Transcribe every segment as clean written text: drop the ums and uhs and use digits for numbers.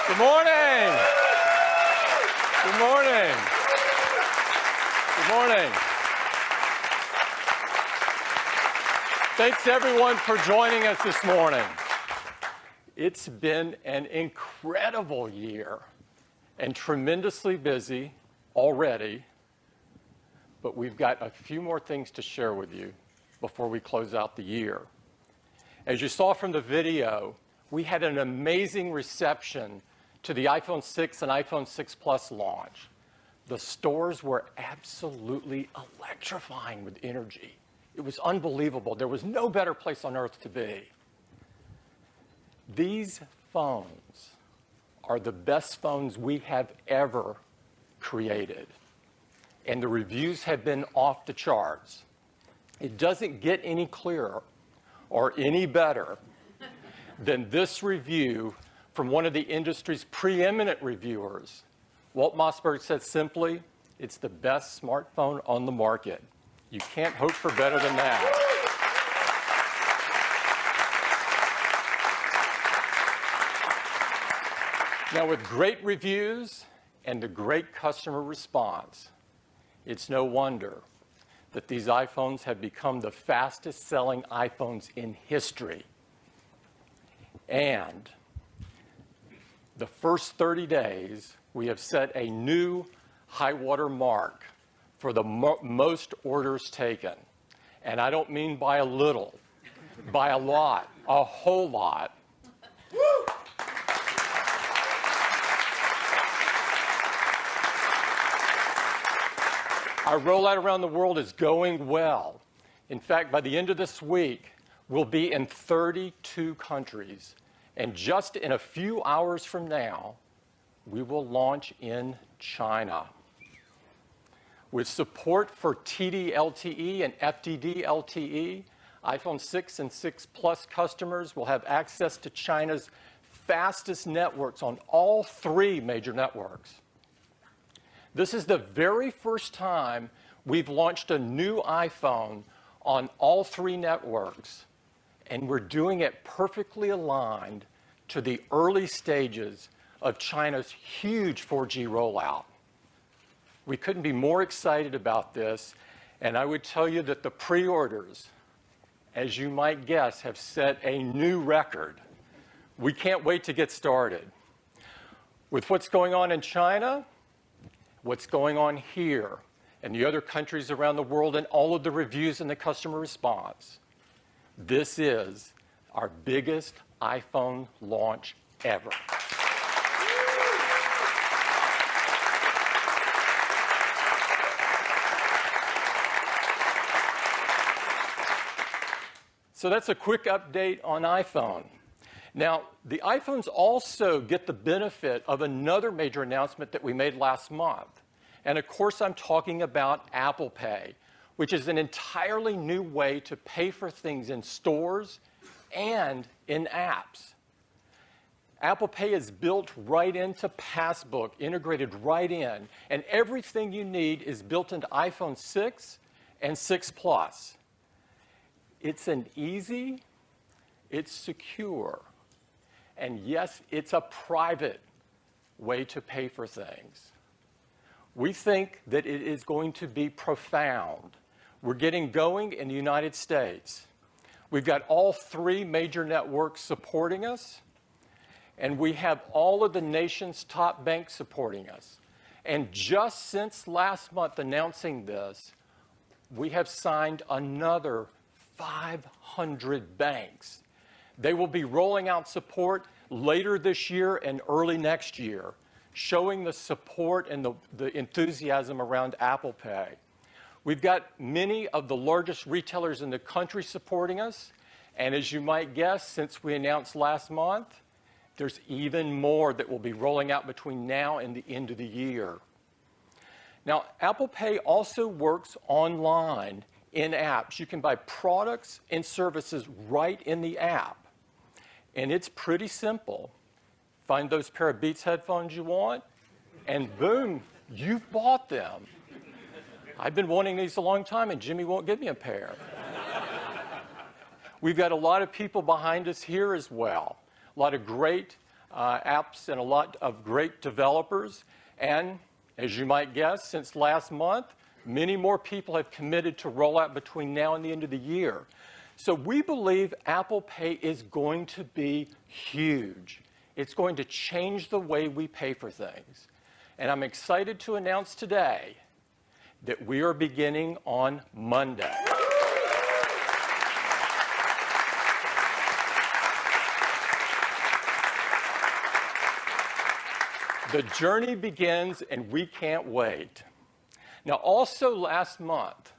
Good morning. Good morning. Good morning. Thanks everyone for joining us this morning. It's been an incredible year and tremendously busy already, but we've got a few more things to share with you before we close out the year. As you saw from the video, we had an amazing reception to the iPhone 6 and iPhone 6 Plus launch. The stores were absolutely electrifying with energy. It was unbelievable. There was no better place on earth to be. These phones are the best phones we have ever created, and the reviews have been off the charts. It doesn't get any clearer or any better than this review from one of the industry's preeminent reviewers. Walt Mossberg said simply, "It's the best smartphone on the market." You can't hope for better than that. Now, with great reviews and a great customer response, it's no wonder that these iPhones have become the fastest selling iPhones in history. And the first 30 days, we have set a new high-water mark for the most orders taken. And I don't mean by a little, by a lot, a whole lot. Our rollout around the world is going well. In fact, by the end of this week, we'll be in 32 countries. And just in a few hours from now, we will launch in China. With support for TD-LTE and FDD-LTE, iPhone 6 and 6 Plus customers will have access to China's fastest networks on all three major networks. This is the very first time we've launched a new iPhone on all three networks, and we're doing it perfectly aligned to the early stages of China's huge 4G rollout. We couldn't be more excited about this, and I would tell you that the pre-orders, as you might guess, have set a new record. We can't wait to get started. With what's going on in China, what's going on here, and the other countries around the world, and all of the reviews and the customer response, this is our biggest iPhone launch ever. So that's a quick update on iPhone. Now, the iPhones also get the benefit of another major announcement that we made last month. And of course, I'm talking about Apple Pay, which is an entirely new way to pay for things in stores and in apps. Apple Pay is built right into Passbook, integrated right in, and everything you need is built into iPhone 6 and 6 Plus. It's an easy, it's secure, and yes, it's a private way to pay for things. We think that it is going to be profound. We're getting going in the United States. We've got all three major networks supporting us, and we have all of the nation's top banks supporting us. And just since last month announcing this, we have signed another 500 banks. They will be rolling out support later this year and early next year, showing the support and the enthusiasm around Apple Pay. We've got many of the largest retailers in the country supporting us, and as you might guess, since we announced last month, there's even more that will be rolling out between now and the end of the year. Now, Apple Pay also works online in apps. You can buy products and services right in the app. And it's pretty simple. Find those pair of Beats headphones you want, and boom, you've bought them. I've been wanting these a long time, and Jimmy won't give me a pair. We've got a lot of people behind us here as well. A lot of great apps and a lot of great developers. And as you might guess, since last month, many more people have committed to roll out between now and the end of the year. So we believe Apple Pay is going to be huge. It's going to change the way we pay for things. And I'm excited to announce today that we are beginning on Monday. The journey begins, and we can't wait. Now, also last month,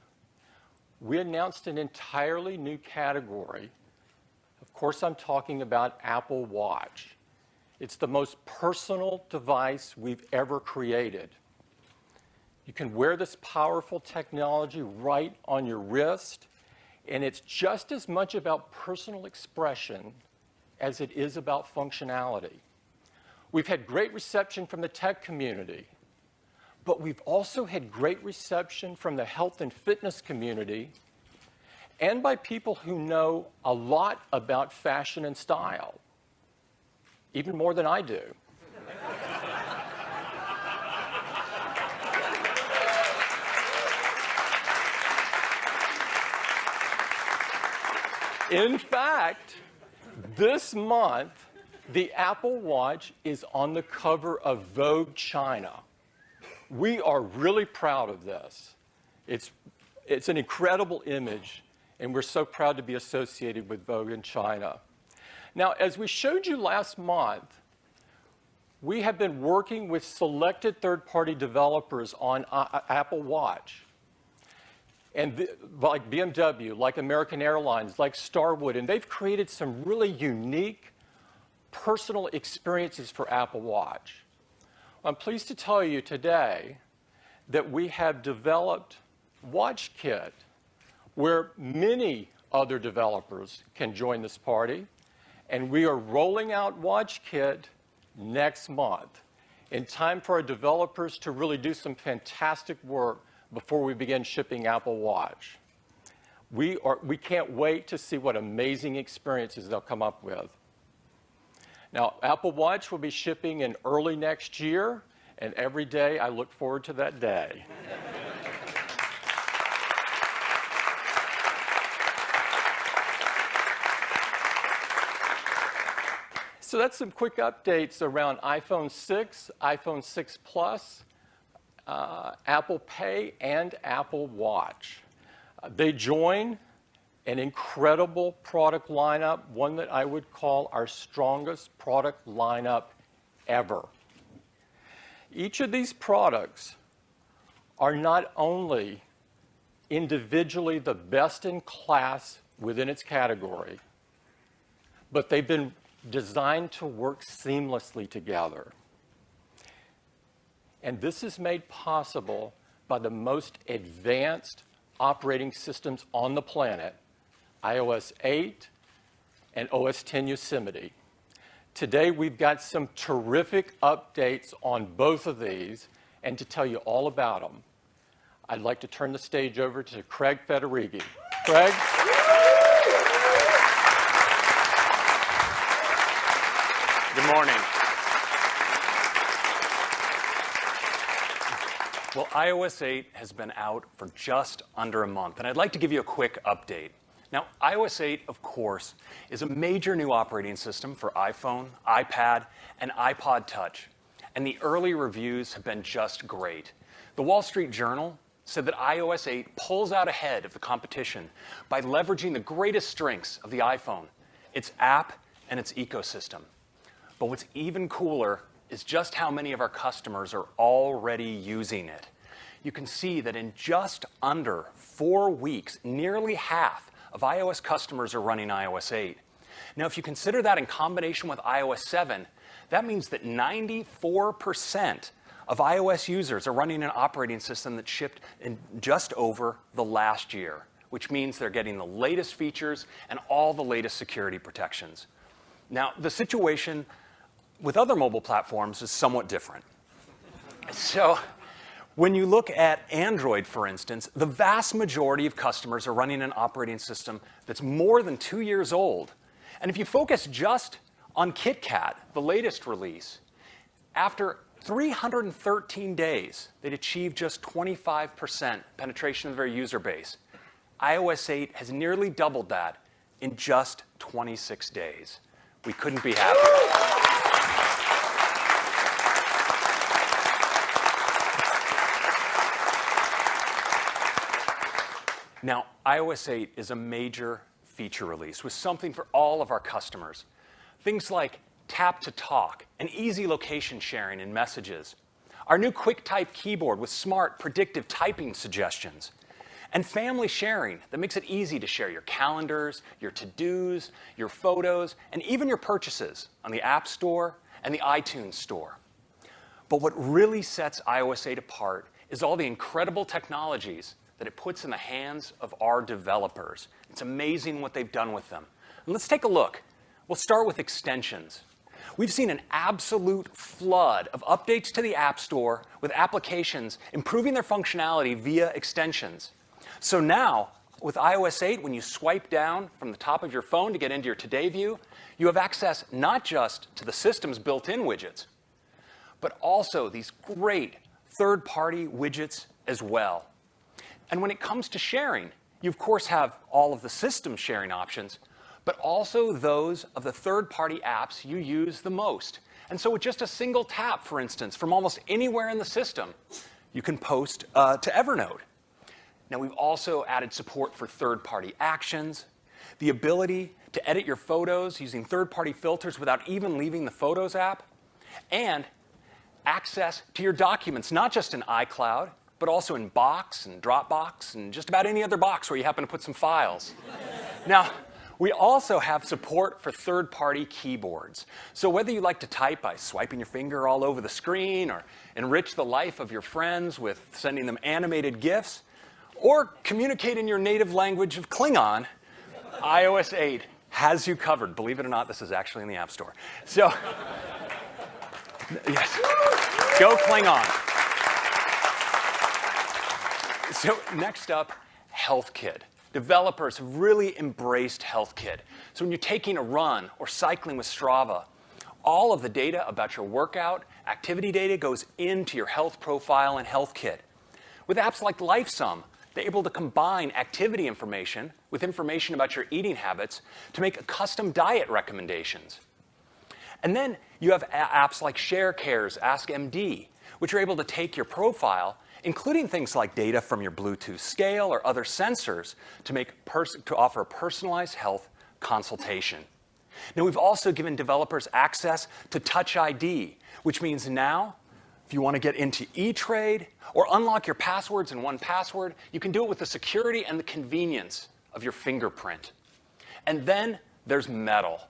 we announced an entirely new category. Of course, I'm talking about Apple Watch. It's the most personal device we've ever created. You can wear this powerful technology right on your wrist, and it's just as much about personal expression as it is about functionality. We've had great reception from the tech community, but we've also had great reception from the health and fitness community and by people who know a lot about fashion and style, even more than I do. In fact, this month, the Apple Watch is on the cover of Vogue China. We are really proud of this. It's an incredible image, and we're so proud to be associated with Vogue in China. Now, as we showed you last month, we have been working with selected third-party developers on Apple Watch. And like BMW, like American Airlines, like Starwood, and they've created some really unique personal experiences for Apple Watch. I'm pleased to tell you today that we have developed WatchKit, where many other developers can join this party, and we are rolling out WatchKit next month in time for our developers to really do some fantastic work before we begin shipping Apple Watch. We can't wait to see what amazing experiences they'll come up with. Now, Apple Watch will be shipping in early next year, and every day I look forward to that day. So that's some quick updates around iPhone 6, iPhone 6 Plus, Apple Pay, and Apple Watch. They join an incredible product lineup, one that I would call our strongest product lineup ever. Each of these products are not only individually the best in class within its category, but they've been designed to work seamlessly together. And this is made possible by the most advanced operating systems on the planet, iOS 8 and OS X Yosemite. Today, we've got some terrific updates on both of these, and to tell you all about them, I'd like to turn the stage over to Craig Federighi. Craig? Good morning. Well, iOS 8 has been out for just under a month, and I'd like to give you a quick update. Now, iOS 8, of course, is a major new operating system for iPhone, iPad, and iPod Touch, and the early reviews have been just great. The Wall Street Journal said that iOS 8 pulls out ahead of the competition by leveraging the greatest strengths of the iPhone, its app, and its ecosystem. But what's even cooler is just how many of our customers are already using it. You can see that in just under 4 weeks, nearly half of iOS customers are running iOS 8. Now, if you consider that in combination with iOS 7, that means that 94% of iOS users are running an operating system that shipped in just over the last year, which means they're getting the latest features and all the latest security protections. Now, the situation with other mobile platforms is somewhat different. So, when you look at Android, for instance, the vast majority of customers are running an operating system that's more than 2 years old. And if you focus just On KitKat, the latest release, after 313 days, they'd achieved just 25% penetration of their user base. iOS 8 has nearly doubled that in just 26 days. We couldn't be happier. Now, iOS 8 is a major feature release with something for all of our customers. Things like tap to talk and easy location sharing in messages. Our new QuickType keyboard with smart, predictive typing suggestions. And family sharing that makes it easy to share your calendars, your to-dos, your photos, and even your purchases on the App Store and the iTunes Store. But what really sets iOS 8 apart is all the incredible technologies that it puts in the hands of our developers. It's amazing what they've done with them. And let's take a look. We'll start with extensions. We've seen an absolute flood of updates to the App Store with applications improving their functionality via extensions. So now, with iOS 8, when you swipe down from the top of your phone to get into your Today view, you have access not just to the system's built-in widgets, but also these great third-party widgets as well. And when it comes to sharing, you of course have all of the system sharing options, but also those of the third-party apps you use the most. And so with just a single tap, for instance, from almost anywhere in the system, you can post to Evernote. Now, we've also added support for third-party actions, the ability to edit your photos using third-party filters without even leaving the Photos app, and access to your documents, not just in iCloud, but also in Box and Dropbox and just about any other box where you happen to put some files. Now, we also have support for third-party keyboards. So whether you like to type by swiping your finger all over the screen or enrich the life of your friends with sending them animated GIFs, or communicate in your native language of Klingon, iOS 8 has you covered. Believe it or not, this is actually in the App Store. So, yes, go Klingon. So next up, HealthKit. Developers have really embraced HealthKit. So when you're taking a run or cycling with Strava, all of the data about your workout, activity data goes into your health profile in HealthKit. With apps like LifeSum, they're able to combine activity information with information about your eating habits to make custom diet recommendations. And then you have apps like ShareCare's AskMD, which are able to take your profile, including things like data from your Bluetooth scale or other sensors, to offer a personalized health consultation. Now, we've also given developers access to Touch ID, which means now, if you want to get into E-Trade or unlock your passwords in 1Password, you can do it with the security and the convenience of your fingerprint. And then there's Metal.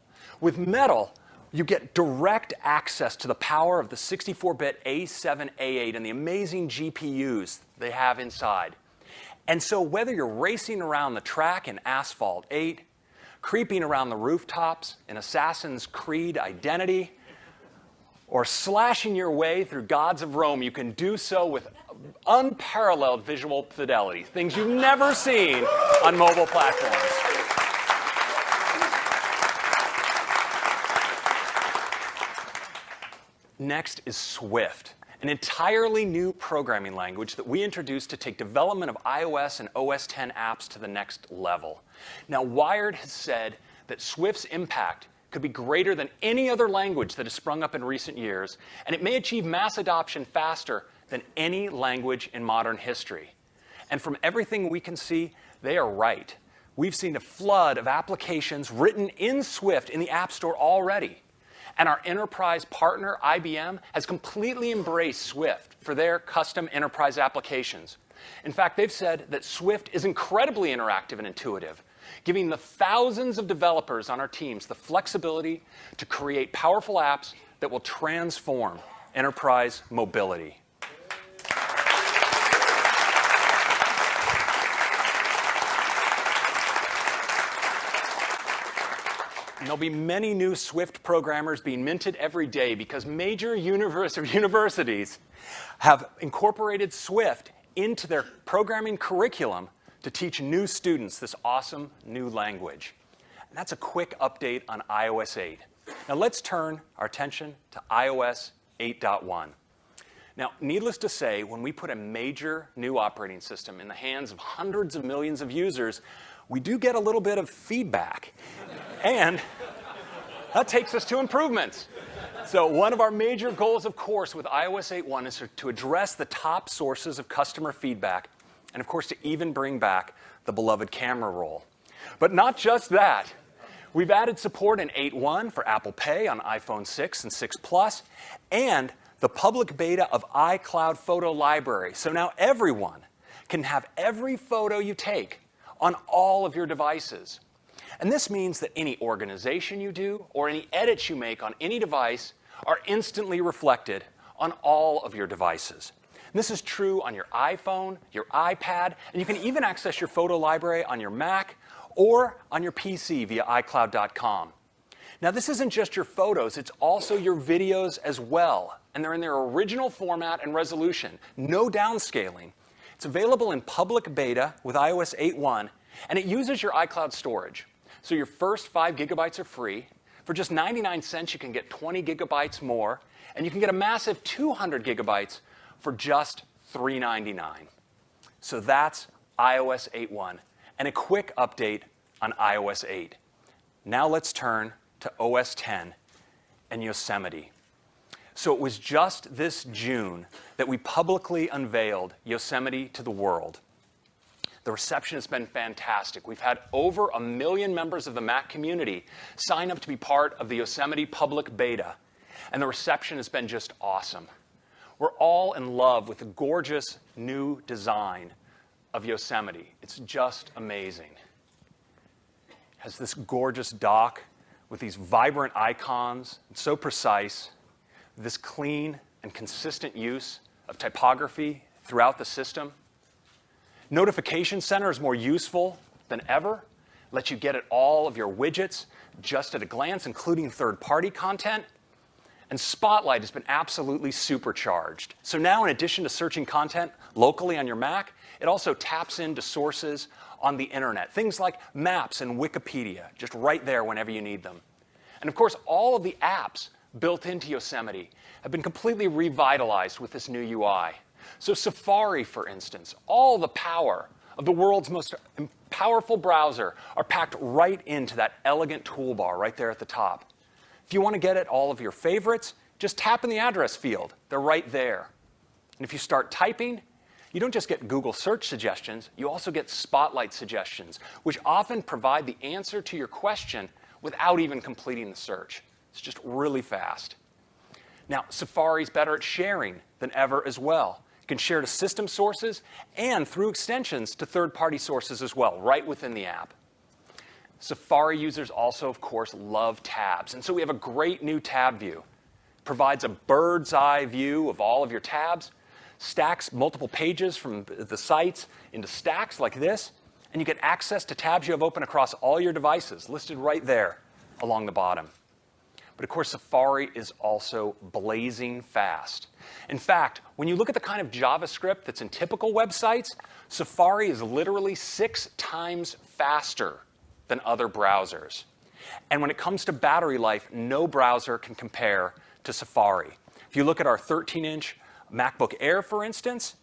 With Metal, you get direct access to the power of the 64-bit A7, A8 and the amazing GPUs they have inside. And so whether you're racing around the track in Asphalt 8, creeping around the rooftops in Assassin's Creed Identity, or slashing your way through Gods of Rome, you can do so with unparalleled visual fidelity, things you've never seen on mobile platforms. Next is Swift, an entirely new programming language that we introduced to take development of iOS and OS X apps to the next level. Now, Wired has said that Swift's impact could be greater than any other language that has sprung up in recent years, and it may achieve mass adoption faster than any language in modern history. And from everything we can see, they are right. We've seen a flood of applications written in Swift in the App Store already. And our enterprise partner, IBM, has completely embraced Swift for their custom enterprise applications. In fact, they've said that Swift is incredibly interactive and intuitive, giving the thousands of developers on our teams the flexibility to create powerful apps that will transform enterprise mobility. And there'll be many new Swift programmers being minted every day because major universities have incorporated Swift into their programming curriculum to teach new students this awesome new language. And that's a quick update on iOS 8. Now let's turn our attention to iOS 8.1. Now, needless to say, when we put a major new operating system in the hands of hundreds of millions of users, we do get a little bit of feedback. And that takes us to improvements. So one of our major goals, of course, with iOS 8.1 is to address the top sources of customer feedback, and of course, to even bring back the beloved camera roll. But not just that. We've added support in 8.1 for Apple Pay on iPhone 6 and 6 Plus, and the public beta of iCloud Photo Library. So now everyone can have every photo you take on all of your devices. And this means that any organization you do or any edits you make on any device are instantly reflected on all of your devices. And this is true on your iPhone, your iPad, and you can even access your photo library on your Mac or on your PC via iCloud.com. Now, this isn't just your photos, it's also your videos as well. And they're in their original format and resolution, no downscaling. It's available in public beta with iOS 8.1, and it uses your iCloud storage. So your first 5 gigabytes are free. For just 99 cents, you can get 20 gigabytes more, and you can get a massive 200 gigabytes for just $3.99. So that's iOS 8.1, and a quick update on iOS 8. Now let's turn to OS X and Yosemite. So it was just this June that we publicly unveiled Yosemite to the world. The reception has been fantastic. We've had over 1 million members of the Mac community sign up to be part of the Yosemite public beta, and the reception has been just awesome. We're all in love with the gorgeous new design of Yosemite. It's just amazing. It has this gorgeous dock with these vibrant icons, it's so precise, this clean and consistent use of typography throughout the system. Notification Center is more useful than ever, lets you get at all of your widgets just at a glance, including third-party content. And Spotlight has been absolutely supercharged. So now, in addition to searching content locally on your Mac, it also taps into sources on the internet, things like Maps and Wikipedia, just right there whenever you need them. And of course, all of the apps built into Yosemite have been completely revitalized with this new UI. So Safari, for instance, all the power of the world's most powerful browser are packed right into that elegant toolbar right there at the top. If you want to get at all of your favorites, just tap in the address field. They're right there. And if you start typing, you don't just get Google search suggestions, you also get Spotlight suggestions, which often provide the answer to your question without even completing the search. It's just really fast. Now, Safari's better at sharing than ever as well. You can share to system sources and through extensions to third-party sources as well, right within the app. Safari users also, of course, love tabs. And so we have a great new tab view. It provides a bird's eye view of all of your tabs, stacks multiple pages from the sites into stacks like this, and you get access to tabs you have open across all your devices, listed right there along the bottom. But of course, Safari is also blazing fast. In fact, when you look at the kind of JavaScript that's in typical websites, Safari is literally 6 times faster than other browsers. And when it comes to battery life, no browser can compare to Safari. If you look at our 13-inch MacBook Air, for instance,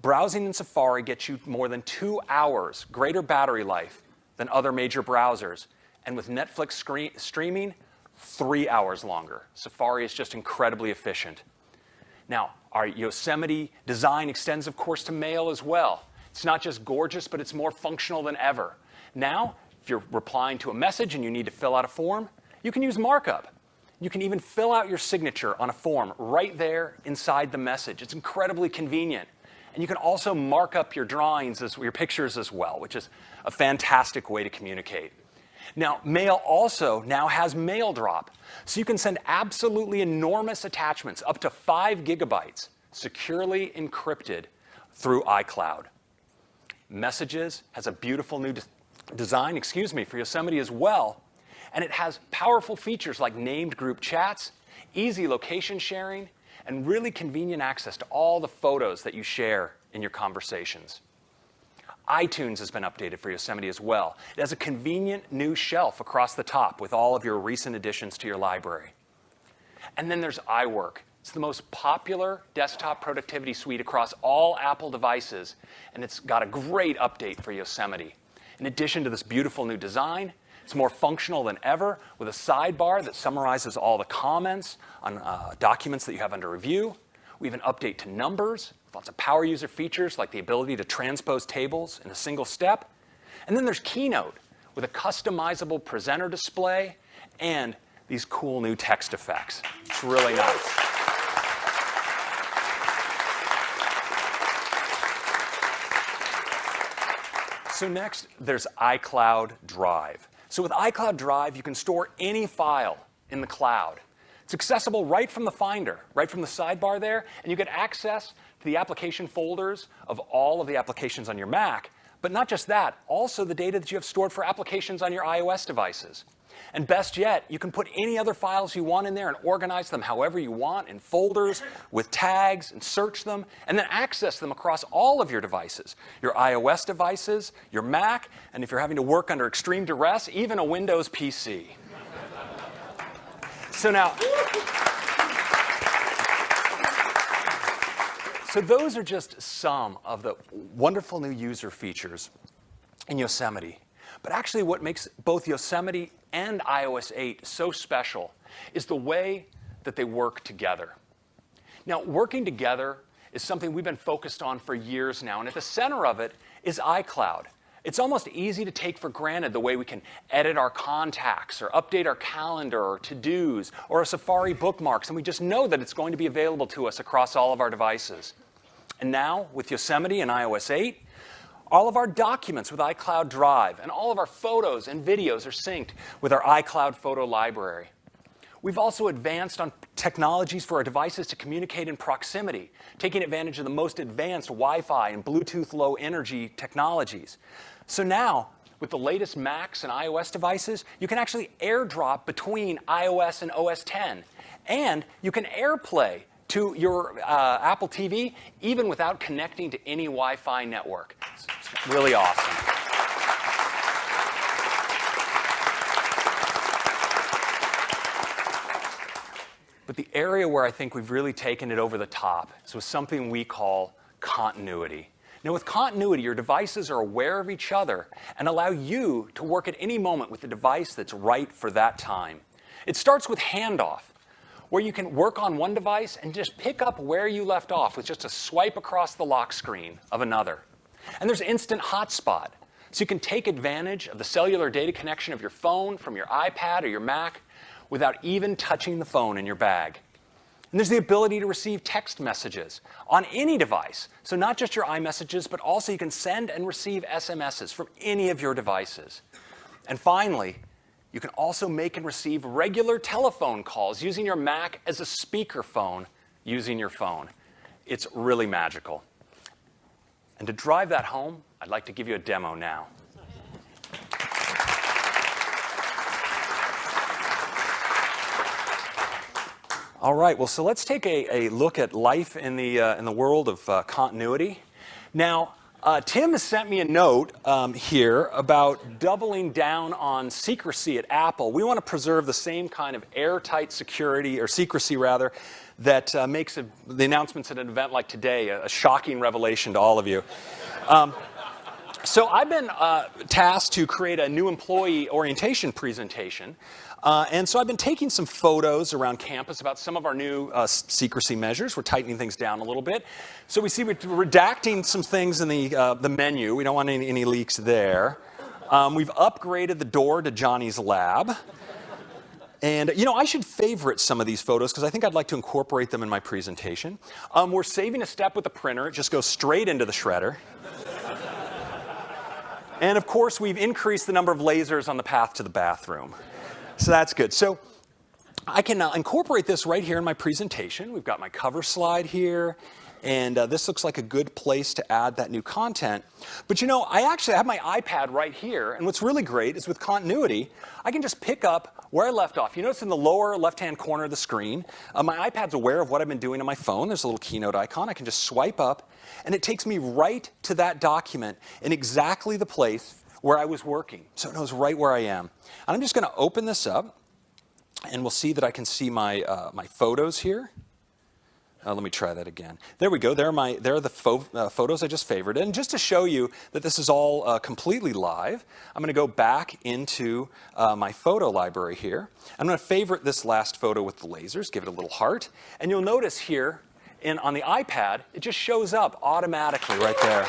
browsing in Safari gets you more than 2 hours greater battery life than other major browsers. And with Netflix streaming, 3 hours longer. Safari is just incredibly efficient. Now, our Yosemite design extends, of course, to mail as well. It's not just gorgeous, but it's more functional than ever. Now, if you're replying to a message and you need to fill out a form, you can use markup. You can even fill out your signature on a form right there inside the message. It's incredibly convenient. And you can also mark up your drawings, your pictures as well, which is a fantastic way to communicate. Now, Mail also now has Mail Drop, so you can send absolutely enormous attachments, up to 5 gigabytes, securely encrypted through iCloud. Messages has a beautiful new design, for Yosemite as well, and it has powerful features like named group chats, easy location sharing, and really convenient access to all the photos that you share in your conversations. iTunes has been updated for Yosemite as well. It has a convenient new shelf across the top with all of your recent additions to your library. And then there's iWork. It's the most popular desktop productivity suite across all Apple devices, and it's got a great update for Yosemite. In addition to this beautiful new design, it's more functional than ever with a sidebar that summarizes all the comments on documents that you have under review. We have an update to Numbers, with lots of power user features like the ability to transpose tables in a single step. And then there's Keynote with a customizable presenter display and these cool new text effects. It's really nice. So next, there's iCloud Drive. So with iCloud Drive, you can store any file in the cloud. It's accessible right from the Finder, right from the sidebar there, and you get access to the application folders of all of the applications on your Mac. But not just that, also the data that you have stored for applications on your iOS devices. And best yet, you can put any other files you want in there and organize them however you want in folders with tags and search them and then access them across all of your devices, your iOS devices, your Mac, and if you're having to work under extreme duress, even a Windows PC. So those are just some of the wonderful new user features in Yosemite. But actually what makes both Yosemite and iOS 8 so special is the way that they work together. Now, working together is something we've been focused on for years now, and at the center of it is iCloud. It's almost easy to take for granted the way we can edit our contacts or update our calendar or to-dos or our Safari bookmarks, and we just know that it's going to be available to us across all of our devices. And now, with Yosemite and iOS 8, all of our documents with iCloud Drive and all of our photos and videos are synced with our iCloud photo library. We've also advanced on technologies for our devices to communicate in proximity, taking advantage of the most advanced Wi-Fi and Bluetooth low energy technologies. So now, with the latest Macs and iOS devices, you can actually AirDrop between iOS and OS X. And you can AirPlay to your Apple TV even without connecting to any Wi-Fi network. It's really awesome. But the area where I think we've really taken it over the top is with something we call continuity. Now, with continuity, your devices are aware of each other and allow you to work at any moment with the device that's right for that time. It starts with handoff, where you can work on one device and just pick up where you left off with just a swipe across the lock screen of another. And there's instant hotspot, so you can take advantage of the cellular data connection of your phone from your iPad or your Mac without even touching the phone in your bag. And there's the ability to receive text messages on any device, so not just your iMessages, but also you can send and receive SMSs from any of your devices. And finally, you can also make and receive regular telephone calls using your Mac as a speakerphone using your phone. It's really magical. And to drive that home, I'd like to give you a demo now. All right, well, so let's take a look at life in the world of continuity. Now, Tim has sent me a note here about doubling down on secrecy at Apple. We want to preserve the same kind of airtight security, or secrecy rather, that makes the announcements at an event like today a shocking revelation to all of you. So I've been tasked to create a new employee orientation presentation. And so I've been taking some photos around campus about some of our new secrecy measures. We're tightening things down a little bit. So we see we're redacting some things in the menu. We don't want any leaks there. We've upgraded the door to Johnny's lab. And, you know, I should favorite some of these photos because I think I'd like to incorporate them in my presentation. We're saving a step with the printer. It just goes straight into the shredder. And, of course, we've increased the number of lasers on the path to the bathroom. So that's good. So I can incorporate this right here in my presentation. We've got my cover slide here. And this looks like a good place to add that new content. But you know, I actually have my iPad right here. And what's really great is with continuity, I can just pick up where I left off. You notice in the lower left-hand corner of the screen, my iPad's aware of what I've been doing on my phone. There's a little Keynote icon. I can just swipe up, and it takes me right to that document in exactly the place where I was working. So it knows right where I am. And I'm just going to open this up, and we'll see that I can see my, my photos here. Let me try that again. There we go. There are the photos I just favorited. And just to show you that this is all completely live, I'm going to go back into my photo library here. I'm going to favorite this last photo with the lasers, give it a little heart. And you'll notice here on the iPad, it just shows up automatically right there.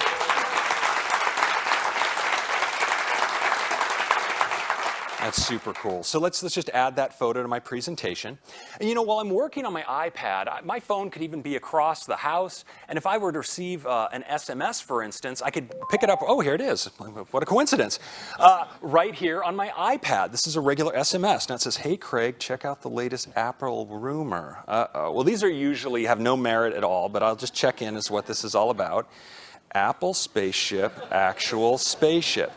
That's super cool. So let's just add that photo to my presentation. And you know, while I'm working on my iPad, my phone could even be across the house. And if I were to receive an SMS, for instance, I could pick it up. Oh, here it is. What a coincidence. Right here on my iPad. This is a regular SMS. Now it says, hey, Craig, check out the latest Apple rumor. Well, these are usually have no merit at all, but I'll just check in as what this is all about. Apple spaceship, actual spaceship.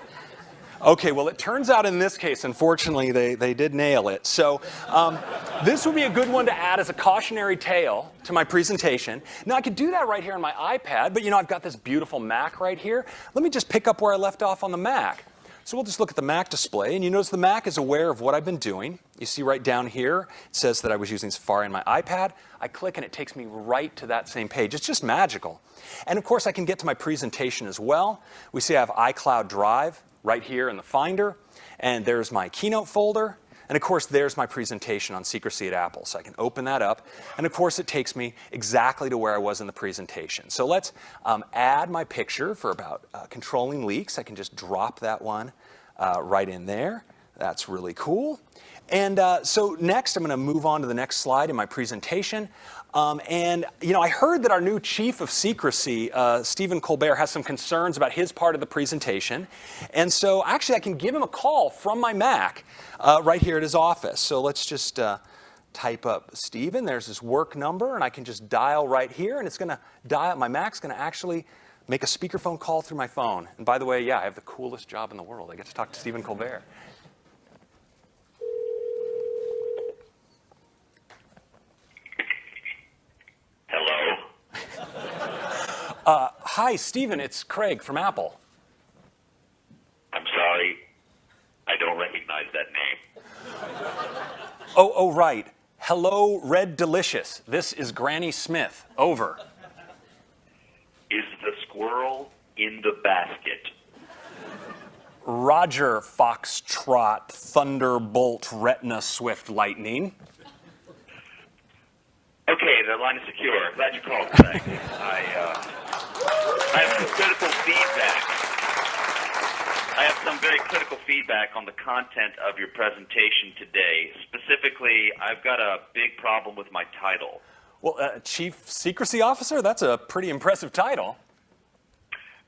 Okay, well, it turns out in this case, unfortunately, they did nail it. So this would be a good one to add as a cautionary tale to my presentation. Now, I could do that right here on my iPad, but you know, I've got this beautiful Mac right here. Let me just pick up where I left off on the Mac. So we'll just look at the Mac display, and you notice the Mac is aware of what I've been doing. You see right down here, it says that I was using Safari on my iPad. I click, and it takes me right to that same page. It's just magical. And of course, I can get to my presentation as well. We see I have iCloud Drive right here in the Finder, and there's my Keynote folder, and of course there's my presentation on secrecy at Apple. So I can open that up, and of course it takes me exactly to where I was in the presentation. So let's add my picture for about controlling leaks. I can just drop that one right in there. That's really cool. And so next I'm going to move on to the next slide in my presentation. And you know, I heard that our new chief of secrecy, Stephen Colbert, has some concerns about his part of the presentation. And so actually I can give him a call from my Mac right here at his office. So let's just type up Stephen. There's his work number, and I can just dial right here, and it's going to dial. My Mac's going to actually make a speakerphone call through my phone. And by the way, yeah, I have the coolest job in the world. I get to talk to Stephen Colbert. Hi, Stephen. It's Craig from Apple. I'm sorry. I don't recognize that name. Oh, right. Hello, Red Delicious. This is Granny Smith. Over. Is the squirrel in the basket? Roger, Foxtrot, Thunderbolt, Retina, Swift, Lightning. Okay, the line is secure. Glad you called, Craig. I have some critical feedback. I have some very critical feedback on the content of your presentation today. Specifically, I've got a big problem with my title. Well, Chief Secrecy Officer? That's a pretty impressive title.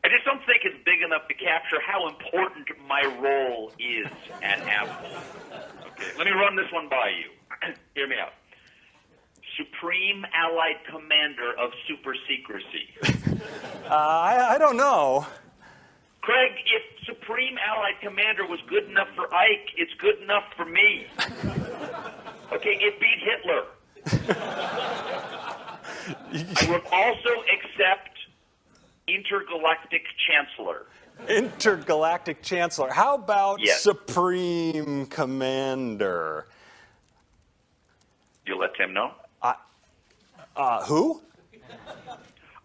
I just don't think it's big enough to capture how important my role is at Apple. Okay, let me run this one by you. Hear me out. Supreme Allied Commander of Super Secrecy. I don't know. Craig, if Supreme Allied Commander was good enough for Ike, it's good enough for me. Okay, it beat Hitler. I would also accept Intergalactic Chancellor. Intergalactic Chancellor. How about yes. Supreme Commander? You let Tim know? Who?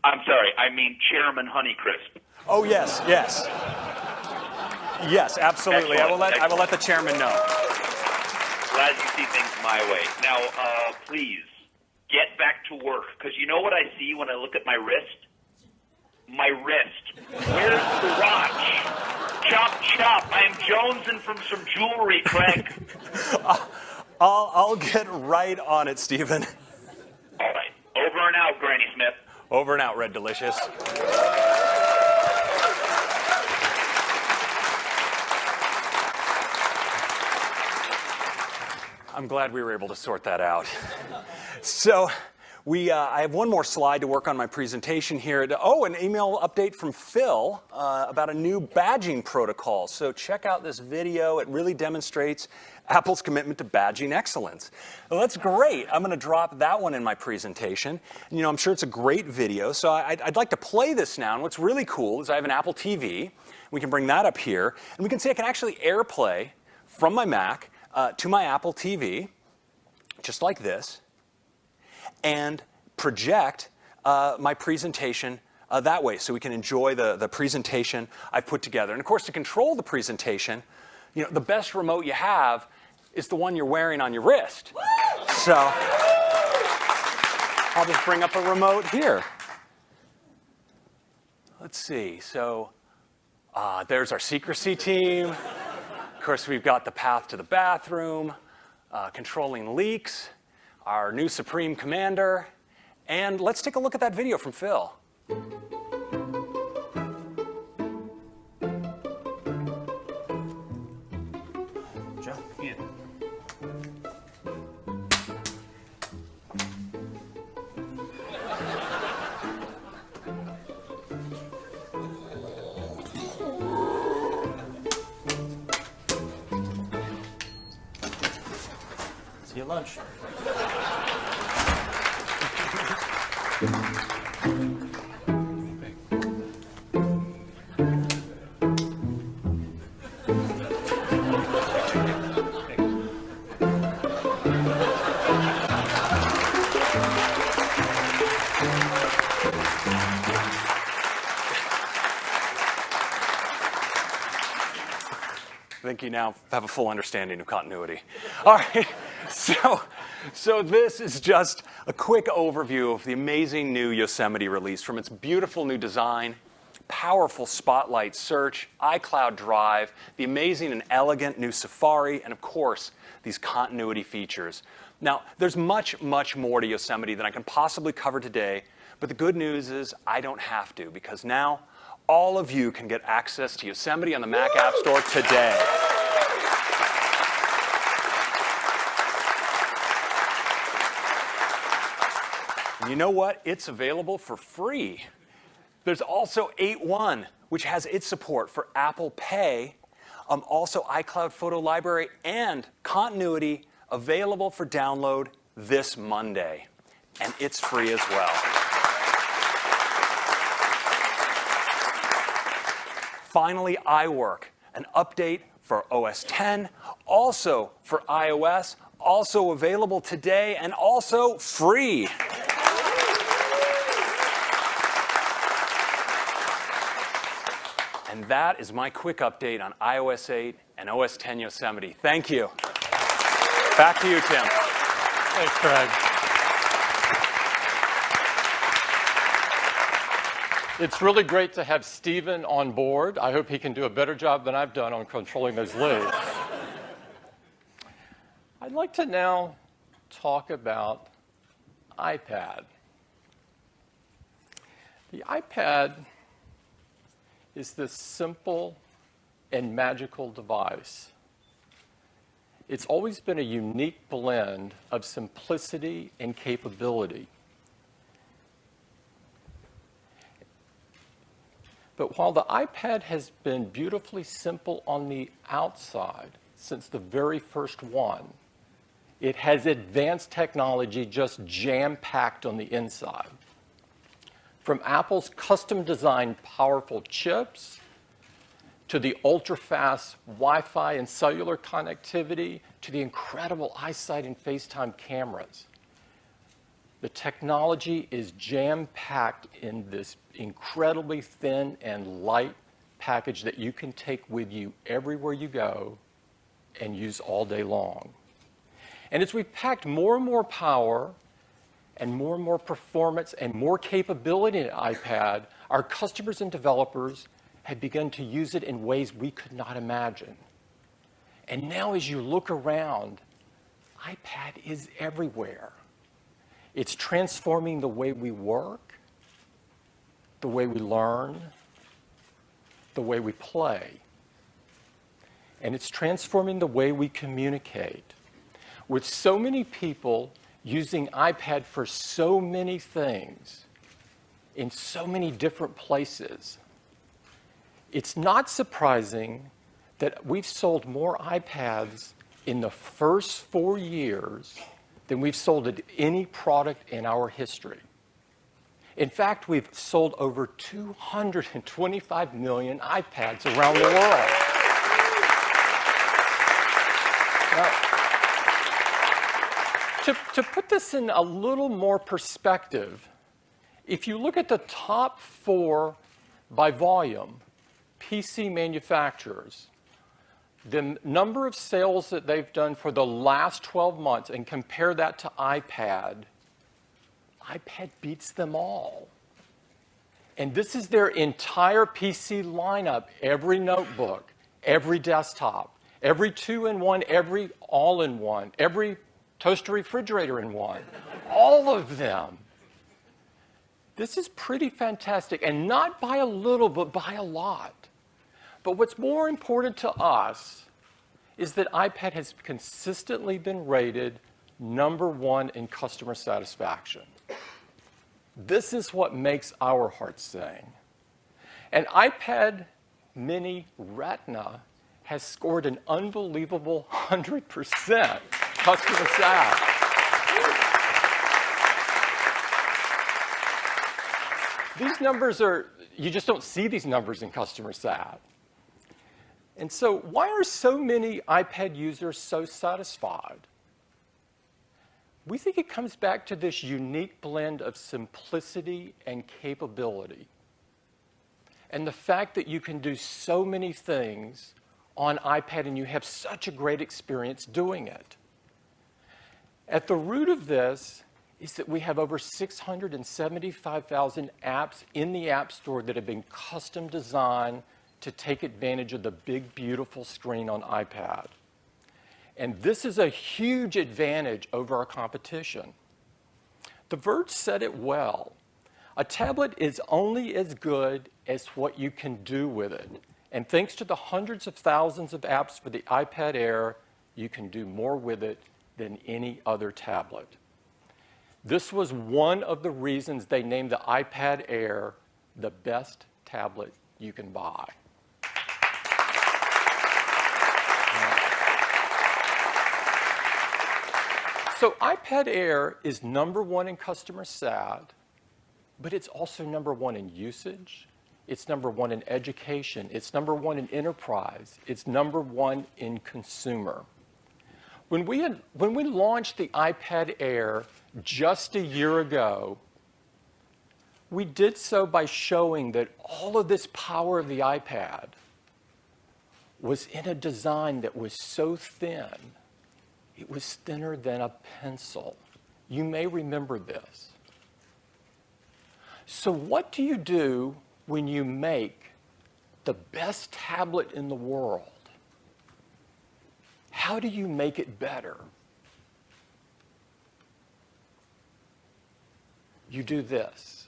I'm sorry, I mean Chairman Honeycrisp. Oh, yes, yes. Yes, absolutely. Excellent. I will let the chairman know. Glad you see things my way. Now, please, get back to work, because you know what I see when I look at my wrist? My wrist. Where's the watch? Chop, chop. I am jonesing from some jewelry, Craig. I'll get right on it, Stephen. All right. Over and out, Granny Smith. Over and out, Red Delicious. I'm glad we were able to sort that out. So I have one more slide to work on my presentation here. Oh, an email update from Phil about a new badging protocol. So check out this video. It really demonstrates Apple's commitment to badging excellence. Well, that's great. I'm going to drop that one in my presentation. And, I'm sure it's a great video. So I'd like to play this now. And what's really cool is I have an Apple TV. We can bring that up here. And we can see I can actually AirPlay from my Mac to my Apple TV, just like this, and project my presentation that way so we can enjoy the presentation I've put together. And of course, to control the presentation, the best remote you have is the one you're wearing on your wrist. So I'll just bring up a remote here. Let's see. So there's our secrecy team. Of course, we've got the path to the bathroom, controlling leaks, our new Supreme Commander, and let's take a look at that video from Phil. Joe, Ian. See you at lunch. I think you now have a full understanding of continuity. All right, so this is just a quick overview of the amazing new Yosemite release, from its beautiful new design, powerful Spotlight search, iCloud Drive, the amazing and elegant new Safari, and of course, these continuity features. Now, there's much, much more to Yosemite than I can possibly cover today, but the good news is I don't have to, because now all of you can get access to Yosemite on the Mac App Store today. And you know what? It's available for free. There's also 8.1, which has its support for Apple Pay, also iCloud Photo Library, and Continuity available for download this Monday. And it's free as well. Finally, iWork, an update for OS X, also for iOS, also available today, and also free. And that is my quick update on iOS 8 and OS X Yosemite. Thank you. Back to you, Tim. Thanks, Craig. It's really great to have Stephen on board. I hope he can do a better job than I've done on controlling those leads. I'd like to now talk about iPad. The iPad is this simple and magical device. It's always been a unique blend of simplicity and capability. But while the iPad has been beautifully simple on the outside since the very first one, it has advanced technology just jam-packed on the inside. From Apple's custom-designed powerful chips to the ultra-fast Wi-Fi and cellular connectivity to the incredible eyesight and FaceTime cameras, the technology is jam-packed in this incredibly thin and light package that you can take with you everywhere you go and use all day long. And as we've packed more and more power and more performance and more capability in iPad, our customers and developers have begun to use it in ways we could not imagine. And now as you look around, iPad is everywhere. It's transforming the way we work, the way we learn, the way we play. And it's transforming the way we communicate. With so many people using iPad for so many things in so many different places, it's not surprising that we've sold more iPads in the first 4 years than we've sold at any product in our history. In fact, we've sold over 225 million iPads around the world. Now, to put this in a little more perspective, if you look at the top 4 by volume PC manufacturers, the number of sales that they've done for the last 12 months and compare that to iPad, iPad beats them all. And this is their entire PC lineup, every notebook, every desktop, every 2-in-1, every all-in-one, every toaster refrigerator in one, all of them. This is pretty fantastic, and not by a little, but by a lot. But what's more important to us is that iPad has consistently been rated #1 in customer satisfaction. This is what makes our hearts sing. And iPad Mini Retina has scored an unbelievable 100% customer sat. These numbers are, you just don't see these numbers in customer sat. And so why are so many iPad users so satisfied? We think it comes back to this unique blend of simplicity and capability. And the fact that you can do so many things on iPad and you have such a great experience doing it. At the root of this is that we have over 675,000 apps in the App Store that have been custom designed to take advantage of the big, beautiful screen on iPad. And this is a huge advantage over our competition. The Verge said it well. A tablet is only as good as what you can do with it. And thanks to the hundreds of thousands of apps for the iPad Air, you can do more with it than any other tablet. This was one of the reasons they named the iPad Air the best tablet you can buy. So iPad Air is #1 in customer sat, but it's also #1 in usage. It's #1 in education. It's #1 in enterprise. It's #1 in consumer. When we launched the iPad Air just a year ago, we did so by showing that all of this power of the iPad was in a design that was so thin. It was thinner than a pencil. You may remember this. So what do you do when you make the best tablet in the world? How do you make it better? You do this.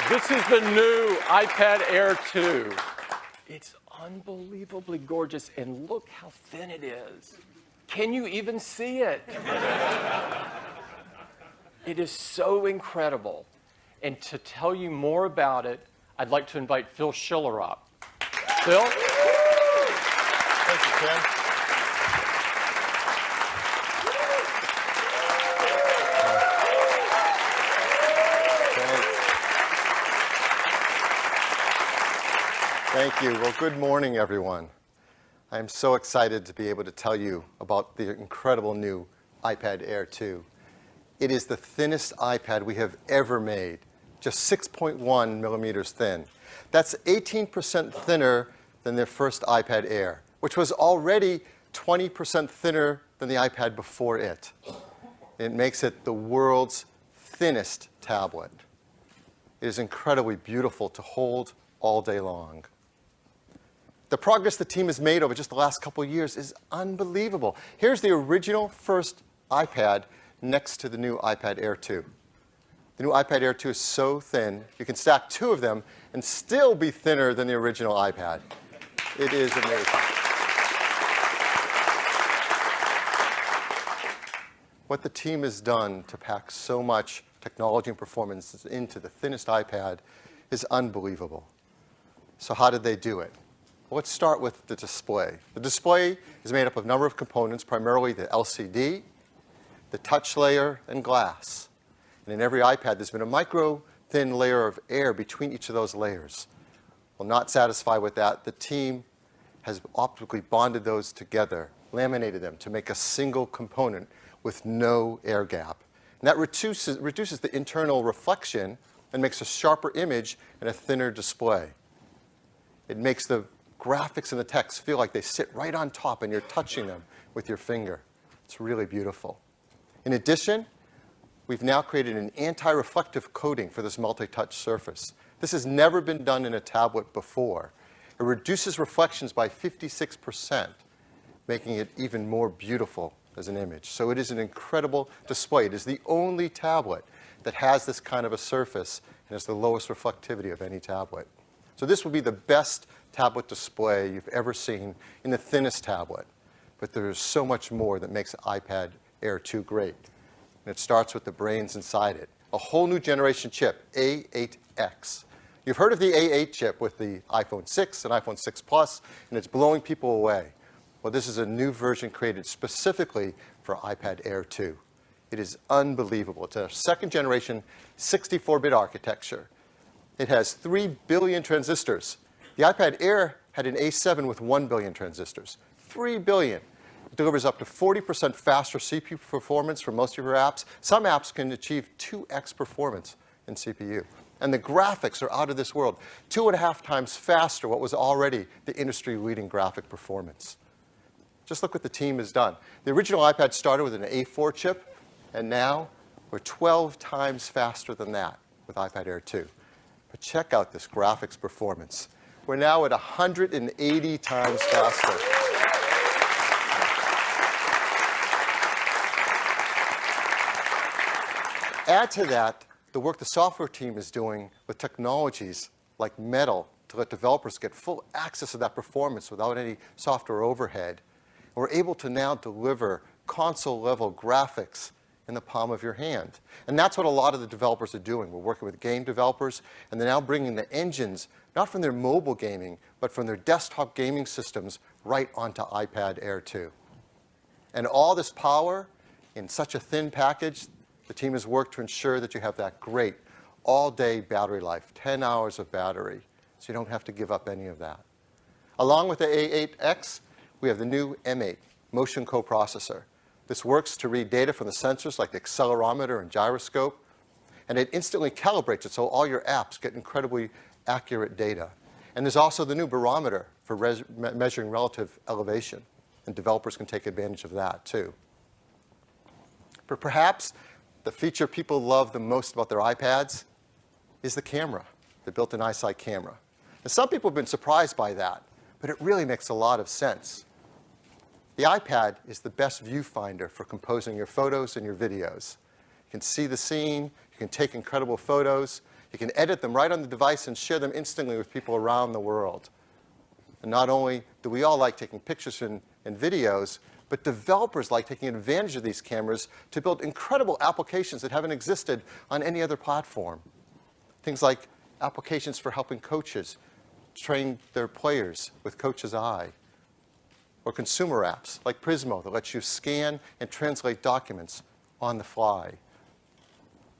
This is the new iPad Air 2. It's unbelievably gorgeous, and look how thin it is. Can you even see it? It is so incredible. And to tell you more about it, I'd like to invite Phil Schiller up. Phil? Thank you, Ken. Thank you. Well, good morning, everyone. I am so excited to be able to tell you about the incredible new iPad Air 2. It is the thinnest iPad we have ever made, just 6.1 millimeters thin. That's 18% thinner than their first iPad Air, which was already 20% thinner than the iPad before it. It makes it the world's thinnest tablet. It is incredibly beautiful to hold all day long. The progress the team has made over just the last couple of years is unbelievable. Here's the original first iPad next to the new iPad Air 2. The new iPad Air 2 is so thin, you can stack two of them and still be thinner than the original iPad. It is amazing. What the team has done to pack so much technology and performance into the thinnest iPad is unbelievable. So how did they do it? Well, let's start with the display. The display is made up of a number of components, primarily the LCD, the touch layer, and glass. And in every iPad, there's been a micro-thin layer of air between each of those layers. Well, not satisfied with that, the team has optically bonded those together, laminated them to make a single component with no air gap. And that reduces the internal reflection and makes a sharper image and a thinner display. It makes the graphics and the text feel like they sit right on top and you're touching them with your finger. It's really beautiful. In addition, we've now created an anti-reflective coating for this multi-touch surface. This has never been done in a tablet before. It reduces reflections by 56%, making it even more beautiful as an image. So it is an incredible display. It is the only tablet that has this kind of a surface and has the lowest reflectivity of any tablet. So this will be the best tablet display you've ever seen in the thinnest tablet. But there's so much more that makes iPad Air 2 great. And it starts with the brains inside it. A whole new generation chip, A8X. You've heard of the A8 chip with the iPhone 6 and iPhone 6 Plus, and it's blowing people away. Well, this is a new version created specifically for iPad Air 2. It is unbelievable. It's a second generation 64-bit architecture. It has 3 billion transistors. The iPad Air had an A7 with 1 billion transistors. 3 billion. It delivers up to 40% faster CPU performance for most of your apps. Some apps can achieve 2x performance in CPU. And the graphics are out of this world. 2.5 times faster what was already the industry-leading graphic performance. Just look what the team has done. The original iPad started with an A4 chip, and now we're 12 times faster than that with iPad Air 2. But check out this graphics performance. We're now at 180 times faster. Add to that the work the software team is doing with technologies like Metal to let developers get full access to that performance without any software overhead. We're able to now deliver console-level graphics in the palm of your hand. And that's what a lot of the developers are doing. We're working with game developers, and they're now bringing the engines, not from their mobile gaming, but from their desktop gaming systems right onto iPad Air 2. And all this power in such a thin package, the team has worked to ensure that you have that great all-day battery life, 10 hours of battery, so you don't have to give up any of that. Along with the A8X, we have the new M8 motion coprocessor. This works to read data from the sensors like the accelerometer and gyroscope, and it instantly calibrates it so all your apps get incredibly accurate data. And there's also the new barometer for measuring relative elevation, and developers can take advantage of that too. But perhaps the feature people love the most about their iPads is the camera, the built-in iSight camera. And some people have been surprised by that, but it really makes a lot of sense. The iPad is the best viewfinder for composing your photos and your videos. You can see the scene, you can take incredible photos, you can edit them right on the device and share them instantly with people around the world. And not only do we all like taking pictures and videos, but developers like taking advantage of these cameras to build incredible applications that haven't existed on any other platform. Things like applications for helping coaches train their players with Coach's Eye, or consumer apps like Prismo that lets you scan and translate documents on the fly,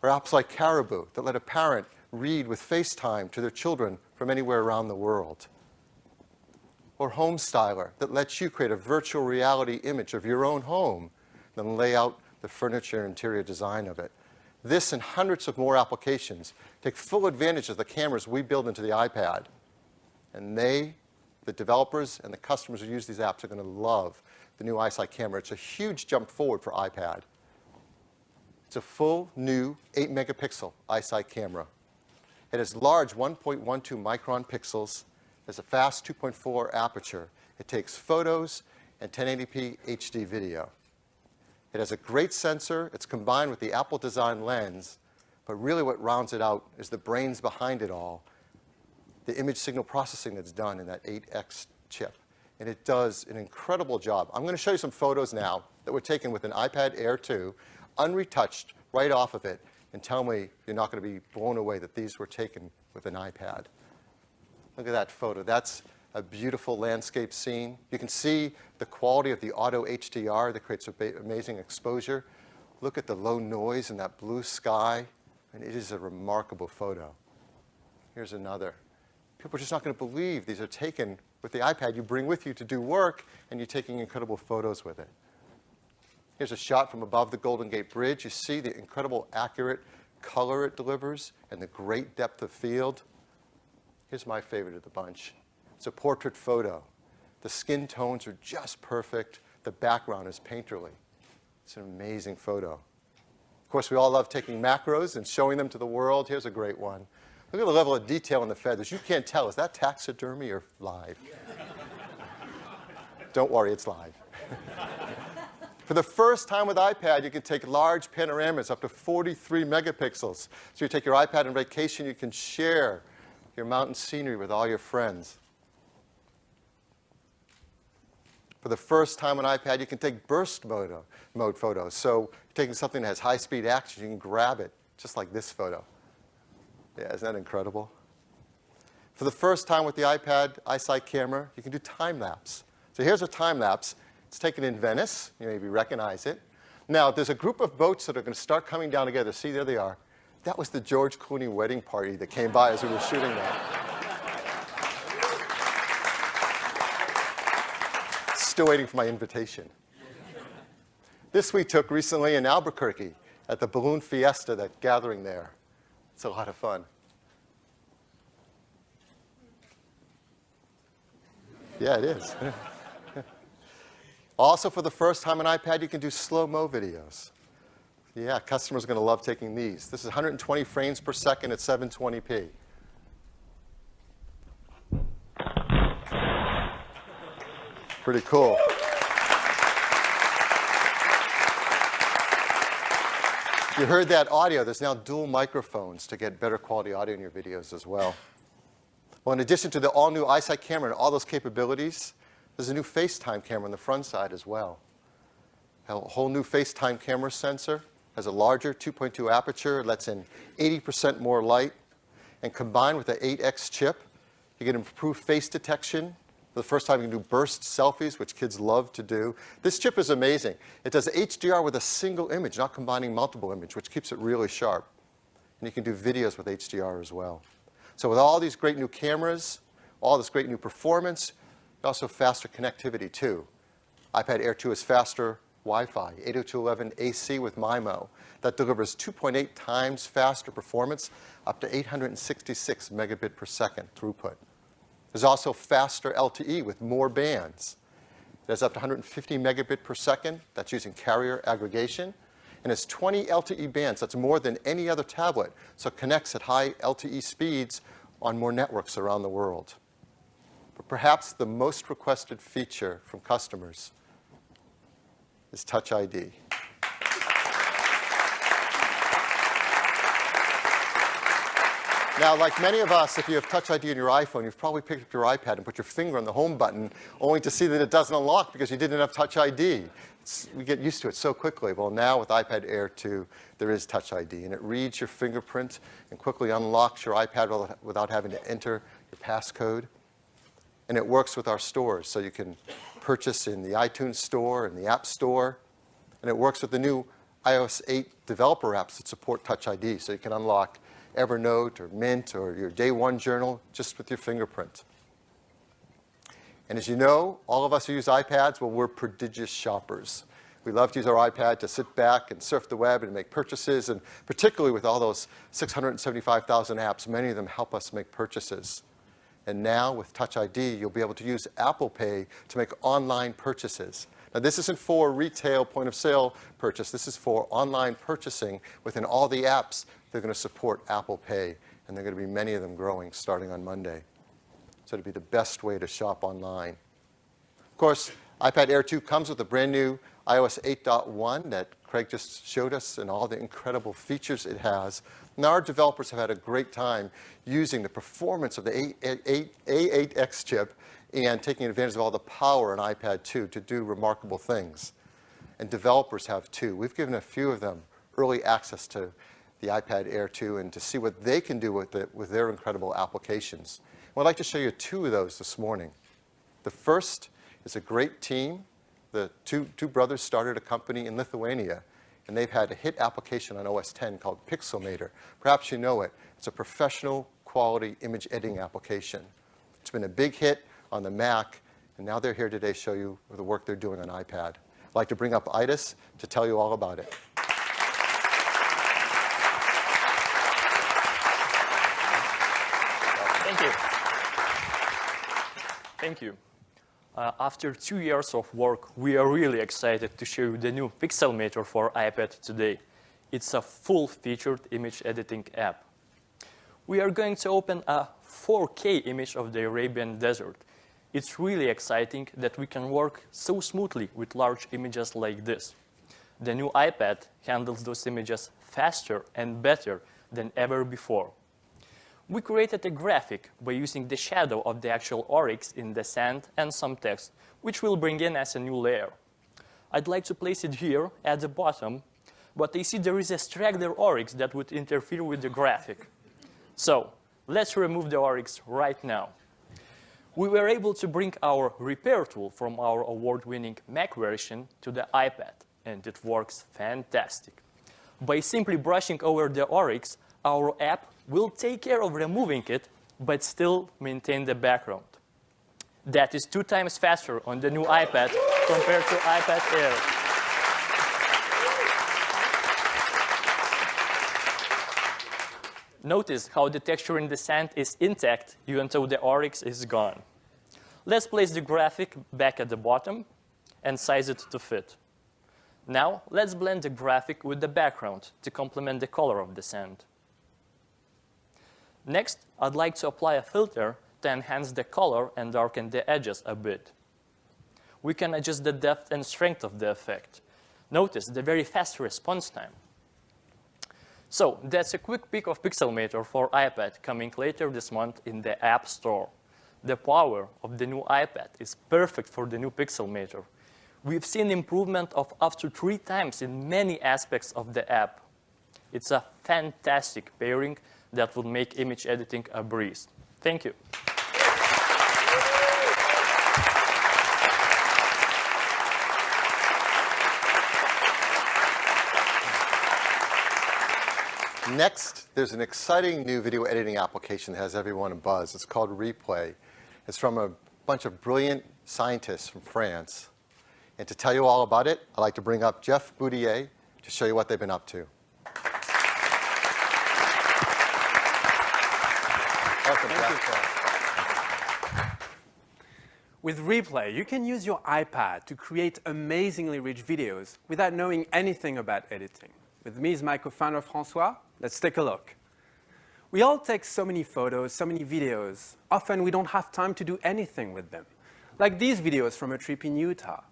or apps like Caribou that let a parent read with FaceTime to their children from anywhere around the world, or Home Styler that lets you create a virtual reality image of your own home, then lay out the furniture and interior design of it. This and hundreds of more applications take full advantage of the cameras we build into the iPad. And the developers and the customers who use these apps are going to love the new iSight camera. It's a huge jump forward for iPad. It's a full new 8-megapixel iSight camera. It has large 1.12 micron pixels. It has a fast 2.4 aperture. It takes photos and 1080p HD video. It has a great sensor. It's combined with the Apple design lens. But really what rounds it out is the brains behind it all, the image signal processing that's done in that 8X chip. And it does an incredible job. I'm going to show you some photos now that were taken with an iPad Air 2, unretouched, right off of it, and tell me you're not going to be blown away that these were taken with an iPad. Look at that photo. That's a beautiful landscape scene. You can see the quality of the auto HDR that creates amazing exposure. Look at the low noise in that blue sky. And it is a remarkable photo. Here's another. People are just not going to believe these are taken with the iPad you bring with you to do work, and you're taking incredible photos with it. Here's a shot from above the Golden Gate Bridge. You see the incredible accurate color it delivers and the great depth of field. Here's my favorite of the bunch. It's a portrait photo. The skin tones are just perfect. The background is painterly. It's an amazing photo. Of course, we all love taking macros and showing them to the world. Here's a great one. Look at the level of detail in the feathers. You can't tell. Is that taxidermy or live? Don't worry, it's live. For the first time with iPad, you can take large panoramas up to 43 megapixels. So you take your iPad on vacation, you can share your mountain scenery with all your friends. For the first time on iPad, you can take burst mode photos. So you're taking something that has high-speed action, you can grab it, just like this photo. Yeah, isn't that incredible? For the first time with the iPad iSight camera, you can do time-lapse. So here's a time-lapse. It's taken in Venice. You maybe recognize it. Now, there's a group of boats that are going to start coming down together. See, there they are. That was the George Clooney wedding party that came by as we were shooting that. Still waiting for my invitation. This we took recently in Albuquerque at the Balloon Fiesta, that gathering there. It's a lot of fun. Yeah, it is. Also, for the first time on iPad, you can do slow-mo videos. Yeah, customers are going to love taking these. This is 120 frames per second at 720p. Pretty cool. You heard that audio. There's now dual microphones to get better quality audio in your videos as well. Well, in addition to the all-new iSight camera and all those capabilities, there's a new FaceTime camera on the front side as well. A whole new FaceTime camera sensor. Has a larger 2.2 aperture, lets in 80% more light. And combined with the 8X chip, you get improved face detection. For the first time, you can do burst selfies, which kids love to do. This chip is amazing. It does HDR with a single image, not combining multiple images, which keeps it really sharp. And you can do videos with HDR as well. So with all these great new cameras, all this great new performance, also faster connectivity too. iPad Air 2 is faster Wi-Fi, 802.11 AC with MIMO. That delivers 2.8 times faster performance, up to 866 megabit per second throughput. There's also faster LTE with more bands. There's up to 150 megabit per second. That's using carrier aggregation. And it's 20 LTE bands. That's more than any other tablet. So it connects at high LTE speeds on more networks around the world. But perhaps the most requested feature from customers is Touch ID. Now, like many of us, if you have Touch ID on your iPhone, you've probably picked up your iPad and put your finger on the home button, only to see that it doesn't unlock because you didn't have Touch ID. We get used to it so quickly. Well, now with iPad Air 2, there is Touch ID, and it reads your fingerprint and quickly unlocks your iPad without having to enter your passcode. And it works with our stores, so you can purchase in the iTunes Store and the App Store. And it works with the new iOS 8 developer apps that support Touch ID, so you can unlock Evernote or Mint or your Day One journal just with your fingerprint. And as you know, all of us who use iPads, well, we're prodigious shoppers. We love to use our iPad to sit back and surf the web and make purchases, and particularly with all those 675,000 apps, many of them help us make purchases. And now with Touch ID, you'll be able to use Apple Pay to make online purchases. Now, this isn't for retail point-of-sale purchase. This is for online purchasing within all the apps. They're going to support Apple Pay, and there are going to be many of them growing starting on Monday. So it'll be the best way to shop online. Of course, iPad Air 2 comes with a brand new iOS 8.1 that Craig just showed us and all the incredible features it has. And our developers have had a great time using the performance of the A8X chip and taking advantage of all the power in iPad 2 to do remarkable things. And developers have too. We've given a few of them early access to the iPad Air 2 and to see what they can do with it with their incredible applications. And I'd like to show you two of those this morning. The first is a great team. The two brothers started a company in Lithuania, and they've had a hit application on OS X called Pixelmator. Perhaps you know it. It's a professional quality image editing application. It's been a big hit on the Mac, and now they're here today to show you the work they're doing on iPad. I'd like to bring up Idis to tell you all about it. Thank you. Thank you. After 2 years of work, we are really excited to show you the new Pixelmator for iPad today. It's a full-featured image editing app. We are going to open a 4K image of the Arabian Desert. It's really exciting that we can work so smoothly with large images like this. The new iPad handles those images faster and better than ever before. We created a graphic by using the shadow of the actual oryx in the sand and some text, which we'll bring in as a new layer. I'd like to place it here at the bottom, but I see there is a straggler oryx that would interfere with the graphic. So let's remove the oryx right now. We were able to bring our repair tool from our award-winning Mac version to the iPad, and it works fantastic. By simply brushing over the oryx, our app will take care of removing it, but still maintain the background. That is 2 times faster on the new iPad compared to iPad Air. Notice how the texture in the sand is intact even though the oryx is gone. Let's place the graphic back at the bottom and size it to fit. Now, let's blend the graphic with the background to complement the color of the sand. Next, I'd like to apply a filter to enhance the color and darken the edges a bit. We can adjust the depth and strength of the effect. Notice the very fast response time. So that's a quick peek of Pixelmator for iPad coming later this month in the App Store. The power of the new iPad is perfect for the new Pixelmator. We've seen improvement of up to 3 times in many aspects of the app. It's a fantastic pairing that will make image editing a breeze. Thank you. Next, there's an exciting new video editing application that has everyone in buzz. It's called Replay. It's from a bunch of brilliant scientists from France. And to tell you all about it, I'd like to bring up Jeff Boudier to show you what they've been up to. Welcome, Jeff. With Replay, you can use your iPad to create amazingly rich videos without knowing anything about editing. With me is my co-founder, François. Let's take a look. We all take so many photos, so many videos. Often we don't have time to do anything with them. Like these videos from a trip in Utah.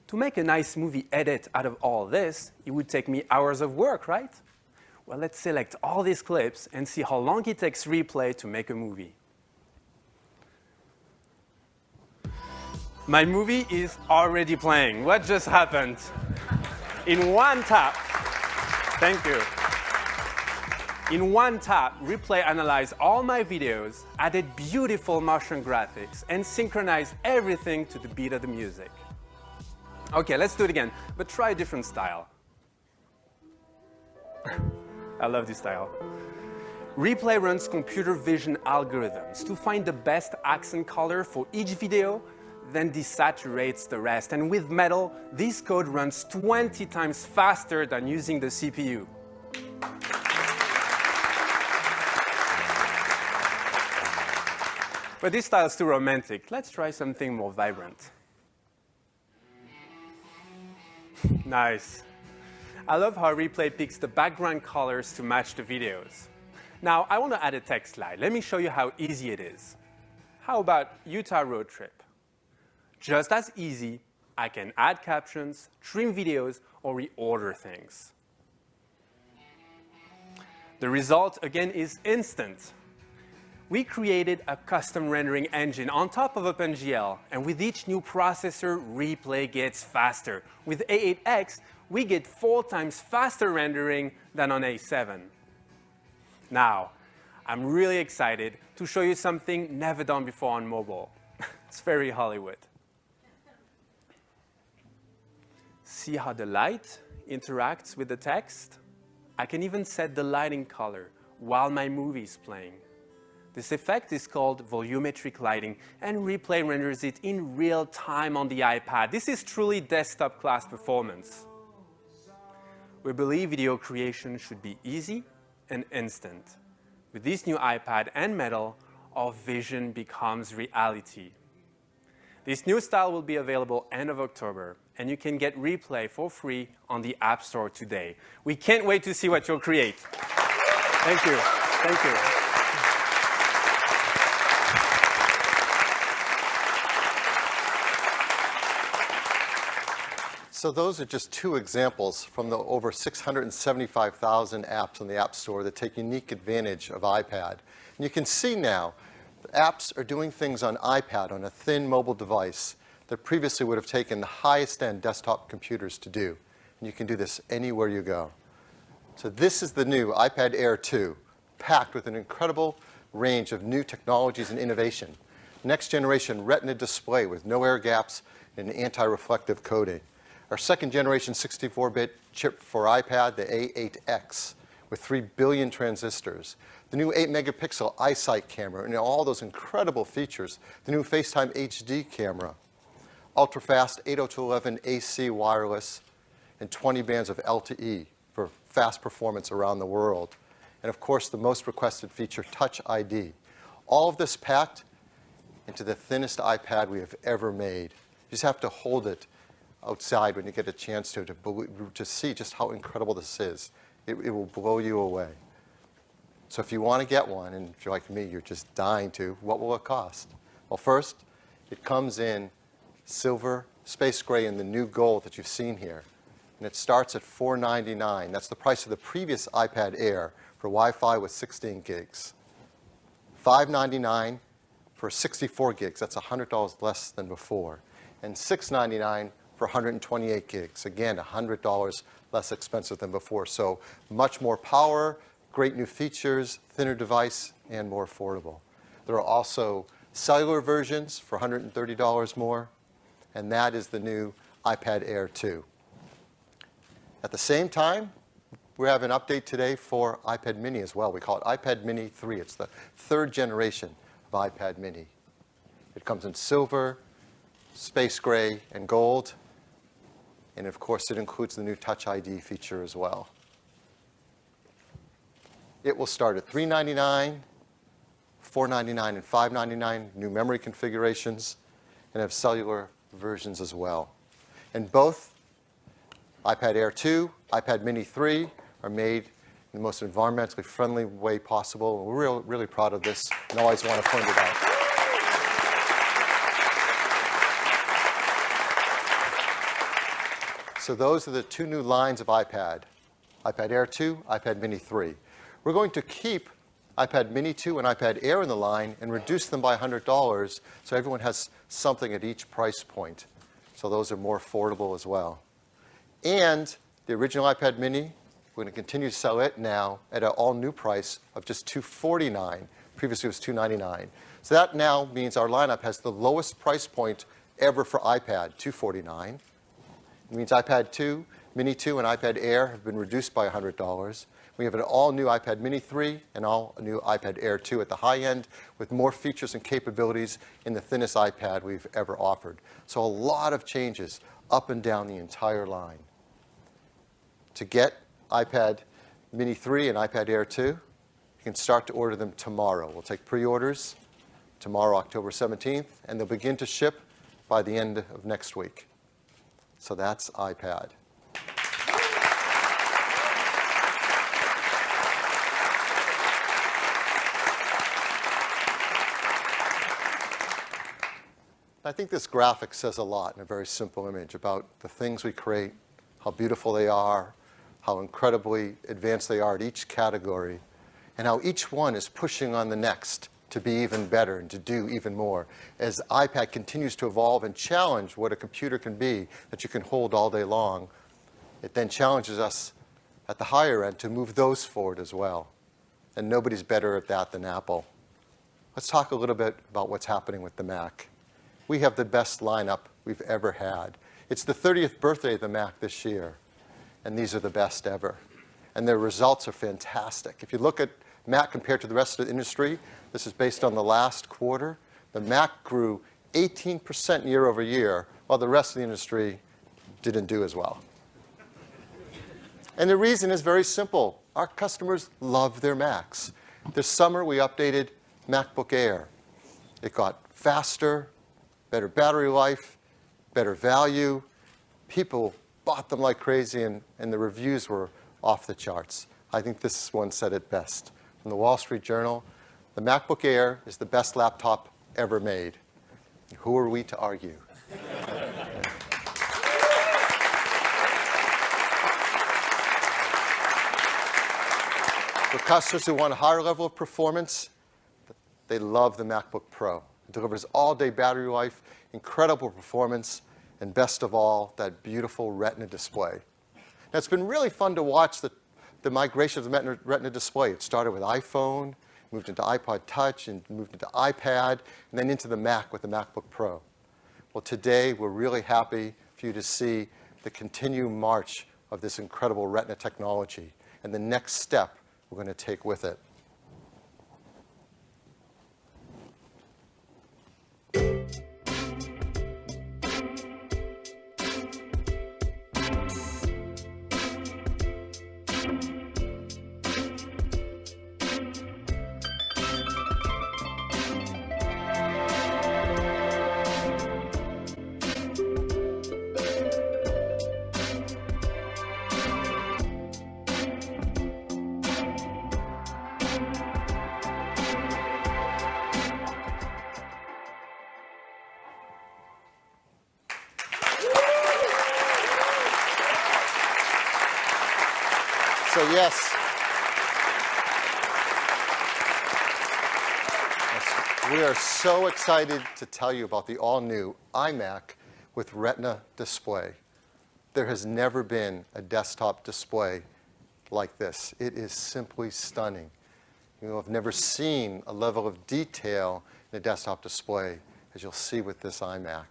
To make a nice movie edit out of all this, it would take me hours of work, right? Well, let's select all these clips and see how long it takes Replay to make a movie. My movie is already playing. What just happened? In one tap, thank you. In one tap, Replay analyzed all my videos, added beautiful motion graphics, and synchronized everything to the beat of the music. Okay, let's do it again, but try a different style. I love this style. Replay runs computer vision algorithms to find the best accent color for each video, then desaturates the rest. And with metal, this code runs 20 times faster than using the CPU. But this style is too romantic. Let's try something more vibrant. Nice. I love how Replay picks the background colors to match the videos. Now, I want to add a text slide. Let me show you how easy it is. How about Utah road trip? Just as easy, I can add captions, trim videos, or reorder things. The result, again, is instant. We created a custom rendering engine on top of OpenGL, and with each new processor, Replay gets faster. With A8X, we get 4 times faster rendering than on A7. Now, I'm really excited to show you something never done before on mobile. It's very Hollywood. See how the light interacts with the text? I can even set the lighting color while my movie is playing. This effect is called volumetric lighting, and Replay renders it in real time on the iPad. This is truly desktop class performance. We believe video creation should be easy and instant. With this new iPad and Metal, our vision becomes reality. This new style will be available end of October, and you can get Replay for free on the App Store today. We can't wait to see what you'll create. Thank you. Thank you. So those are just 2 examples from the over 675,000 apps on the App Store that take unique advantage of iPad. And you can see now the apps are doing things on iPad, on a thin mobile device, that previously would have taken the highest-end desktop computers to do. And you can do this anywhere you go. So this is the new iPad Air 2, packed with an incredible range of new technologies and innovation. Next-generation Retina display with no air gaps and anti-reflective coating. Our second-generation 64-bit chip for iPad, the A8X, with 3 billion transistors. The new 8-megapixel iSight camera, and all those incredible features. The new FaceTime HD camera. Ultra-fast 802.11 AC wireless, and 20 bands of LTE for fast performance around the world. And of course, the most requested feature, Touch ID. All of this packed into the thinnest iPad we have ever made. You just have to hold it outside when you get a chance to see just how incredible this is. It will blow you away. So if you want to get one, and if you're like me, you're just dying to, what will it cost? Well, first, it comes in silver, space gray, and the new gold that you've seen here. And it starts at $499. That's the price of the previous iPad Air for Wi-Fi with 16 gigs. $599 for 64 gigs. That's $100 less than before. And $699 for 128 gigs. Again, $100 less expensive than before. So much more power, great new features, thinner device, and more affordable. There are also cellular versions for $130 more, and that is the new iPad Air 2. At the same time, we have an update today for iPad mini as well. We call it iPad mini 3. It's the 3rd generation of iPad mini. It comes in silver, space gray, and gold. And of course, it includes the new Touch ID feature as well. It will start at $399, $499, and $599, new memory configurations, and have cellular versions as well. And both iPad Air 2, iPad mini 3 are made in the most environmentally friendly way possible. We're really proud of this and always want to point it out. So those are the 2 new lines of iPad, iPad Air 2, iPad mini 3. We're going to keep iPad mini 2 and iPad Air in the line and reduce them by $100 so everyone has something at each price point. So those are more affordable as well. And the original iPad mini, we're going to continue to sell it now at an all-new price of just $249. Previously it was $299. So that now means our lineup has the lowest price point ever for iPad, $249. It means iPad 2 Mini 2 and iPad Air have been reduced by $100. We have an all-new iPad Mini 3 and all-new iPad Air 2 at the high end with more features and capabilities in the thinnest iPad we've ever offered. So a lot of changes up and down the entire line. To get iPad Mini 3 and iPad Air 2, you can start to order them tomorrow. We'll take pre-orders tomorrow, October 17th, and they'll begin to ship by the end of next week. So that's iPad. I think this graphic says a lot in a very simple image about the things we create, how beautiful they are, how incredibly advanced they are at each category, and how each one is pushing on the next to be even better and to do even more. As iPad continues to evolve and challenge what a computer can be that you can hold all day long, it then challenges us at the higher end to move those forward as well. And nobody's better at that than Apple. Let's talk a little bit about what's happening with the Mac. We have the best lineup we've ever had. It's the 30th birthday of the Mac this year, and these are the best ever. And their results are fantastic. If you look at Mac compared to the rest of the industry, this is based on the last quarter, the Mac grew 18% year over year, while the rest of the industry didn't do as well. And the reason is very simple. Our customers love their Macs. This summer, we updated MacBook Air. It got faster, better battery life, better value. People bought them like crazy, and the reviews were off the charts. I think this one said it best. From the Wall Street Journal, the MacBook Air is the best laptop ever made. Who are we to argue? For customers who want a higher level of performance, they love the MacBook Pro. It delivers all-day battery life, incredible performance, and best of all, that beautiful Retina display. Now, it's been really fun to watch the migration of the Retina display. It started with iPhone, moved into iPod Touch, and moved into iPad, and then into the Mac with the MacBook Pro. Well, today, we're really happy for you to see the continued march of this incredible Retina technology and the next step we're going to take with it. So yes, we are so excited to tell you about the all-new iMac with Retina display. There has never been a desktop display like this. It is simply stunning. You have never seen a level of detail in a desktop display as you'll see with this iMac.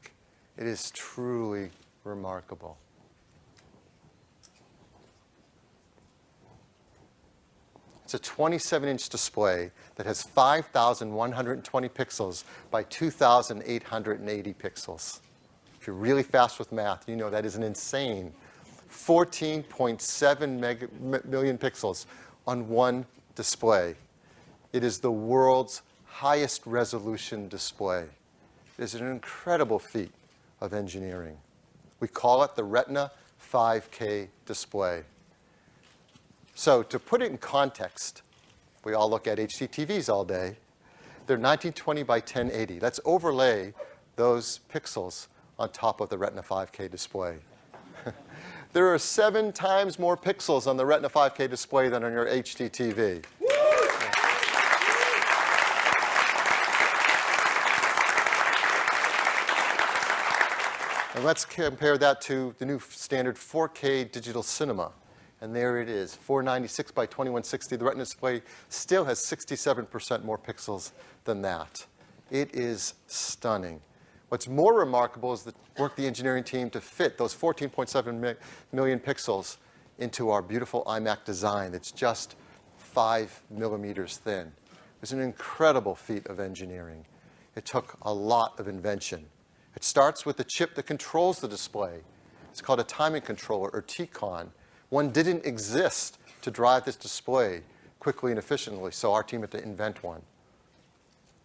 It is truly remarkable. It's a 27-inch display that has 5,120 pixels by 2,880 pixels. If you're really fast with math, you know that is an insane 14.7 million pixels on one display. It is the world's highest resolution display. It is an incredible feat of engineering. We call it the Retina 5K display. So to put it in context, we all look at HD TVs all day. They're 1920 by 1080. Let's overlay those pixels on top of the Retina 5K display. There are 7 times more pixels on the Retina 5K display than on your HD TV. And let's compare that to the new standard 4K digital cinema. And there it is, 496 by 2160. The Retina display still has 67% more pixels than that. It is stunning. What's more remarkable is the work the engineering team to fit those 14.7 million pixels into our beautiful iMac design that's just 5 millimeters thin. It was an incredible feat of engineering. It took a lot of invention. It starts with the chip that controls the display. It's called a timing controller, or TCON. One didn't exist to drive this display quickly and efficiently, so our team had to invent one.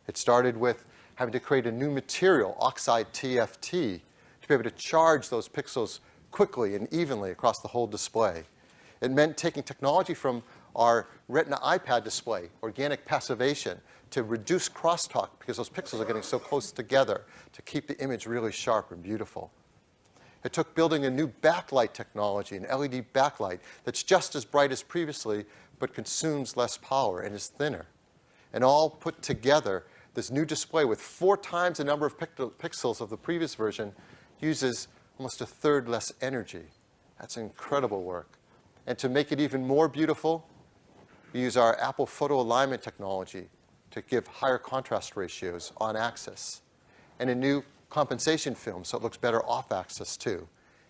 It started with having to create a new material, oxide TFT, to be able to charge those pixels quickly and evenly across the whole display. It meant taking technology from our Retina iPad display, organic passivation, to reduce crosstalk because those pixels are getting so close together to keep the image really sharp and beautiful. It took building a new backlight technology, an LED backlight that's just as bright as previously but consumes less power and is thinner. And all put together, this new display with 4 times the number of pixels of the previous version uses almost 1/3 less energy. That's incredible work. And to make it even more beautiful, we use our Apple photo alignment technology to give higher contrast ratios on axis, and a new compensation film so it looks better off axis too.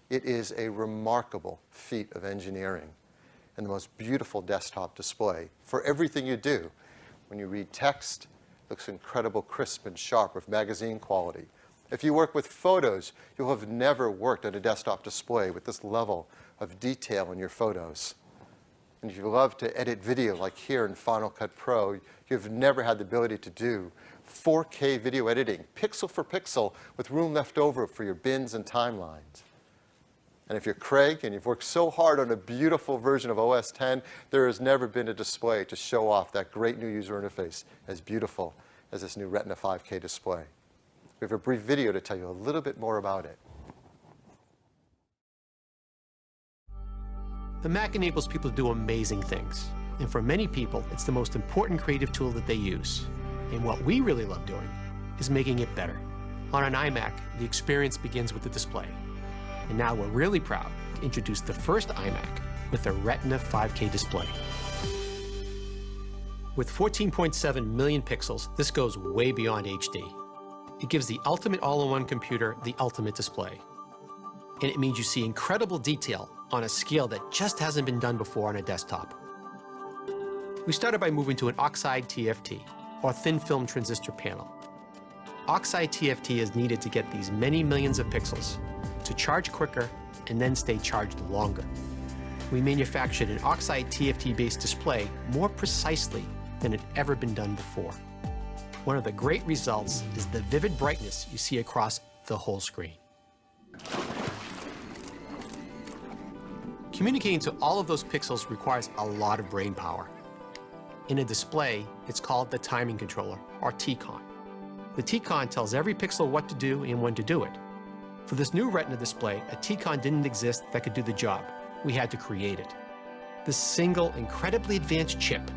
It is a remarkable feat of engineering and the most beautiful desktop display for everything you do. When you read text, it looks incredible, crisp and sharp with magazine quality. If you work with photos, you'll have never worked at a desktop display with this level of detail in your photos. And if you love to edit video, like here in Final Cut Pro, you've never had the ability to do 4K video editing, pixel for pixel, with room left over for your bins and timelines. And if you're Craig and you've worked so hard on a beautiful version of OS X, there has never been a display to show off that great new user interface as beautiful as this new Retina 5K display. We have a brief video to tell you a little bit more about it. The Mac enables people to do amazing things. And for many people, it's the most important creative tool that they use. And what we really love doing is making it better. On an iMac, the experience begins with the display. And now we're really proud to introduce the first iMac with a Retina 5K display. With 14.7 million pixels, this goes way beyond HD. It gives the ultimate all-in-one computer the ultimate display. And it means you see incredible detail on a scale that just hasn't been done before on a desktop. We started by moving to an oxide TFT, or thin film transistor panel. Oxide TFT is needed to get these many millions of pixels to charge quicker and then stay charged longer. We manufactured an oxide TFT-based display more precisely than had ever been done before. One of the great results is the vivid brightness you see across the whole screen. Communicating to all of those pixels requires a lot of brain power. In a display, it's called the timing controller, or TCON. The TCON tells every pixel what to do and when to do it. For this new Retina display, a TCON didn't exist that could do the job. We had to create it. This single, incredibly advanced chip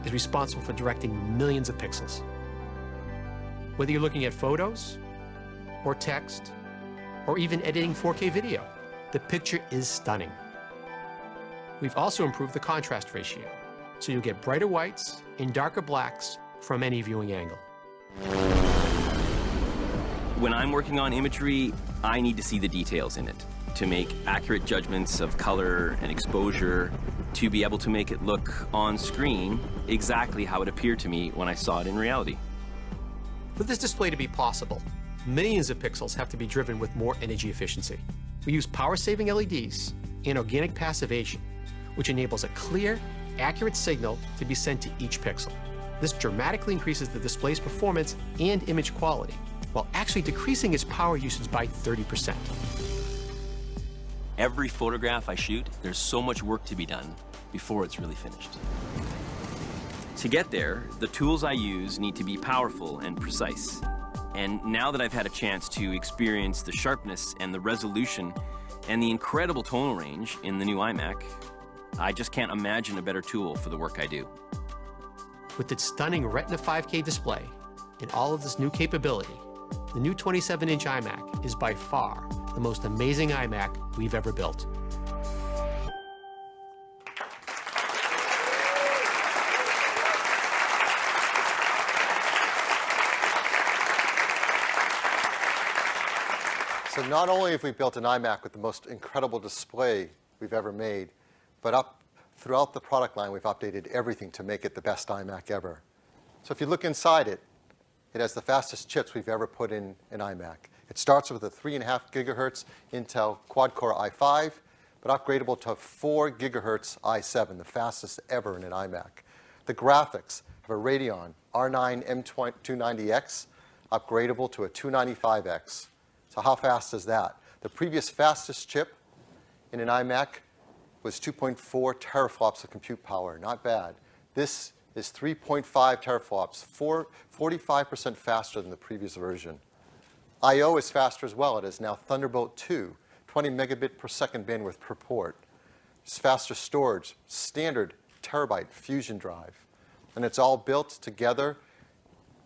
is responsible for directing millions of pixels. Whether you're looking at photos, or text, or even editing 4K video, the picture is stunning. We've also improved the contrast ratio, so you'll get brighter whites and darker blacks from any viewing angle. When I'm working on imagery, I need to see the details in it to make accurate judgments of color and exposure, to be able to make it look on screen exactly how it appeared to me when I saw it in reality. For this display to be possible, millions of pixels have to be driven with more energy efficiency. We use power-saving LEDs and organic passivation, which enables a clear, accurate signal to be sent to each pixel. This dramatically increases the display's performance and image quality, while actually decreasing its power usage by 30%. Every photograph I shoot, there's so much work to be done before it's really finished. To get there, the tools I use need to be powerful and precise. And now that I've had a chance to experience the sharpness and the resolution and the incredible tonal range in the new iMac, I just can't imagine a better tool for the work I do. With its stunning Retina 5K display and all of this new capability, the new 27-inch iMac is by far the most amazing iMac we've ever built. So not only have we built an iMac with the most incredible display we've ever made, but throughout the product line, we've updated everything to make it the best iMac ever. So if you look inside it, it has the fastest chips we've ever put in an iMac. It starts with a 3.5 gigahertz Intel quad-core i5, but upgradable to 4 gigahertz i7, the fastest ever in an iMac. The graphics have a Radeon R9 M290X, upgradable to a 295X. So how fast is that? The previous fastest chip in an iMac was 2.4 teraflops of compute power. Not bad. This is 3.5 teraflops, 45% faster than the previous version. I/O is faster as well. It is now Thunderbolt 2, 20 megabit per second bandwidth per port. It's faster storage, standard terabyte Fusion drive. And it's all built together,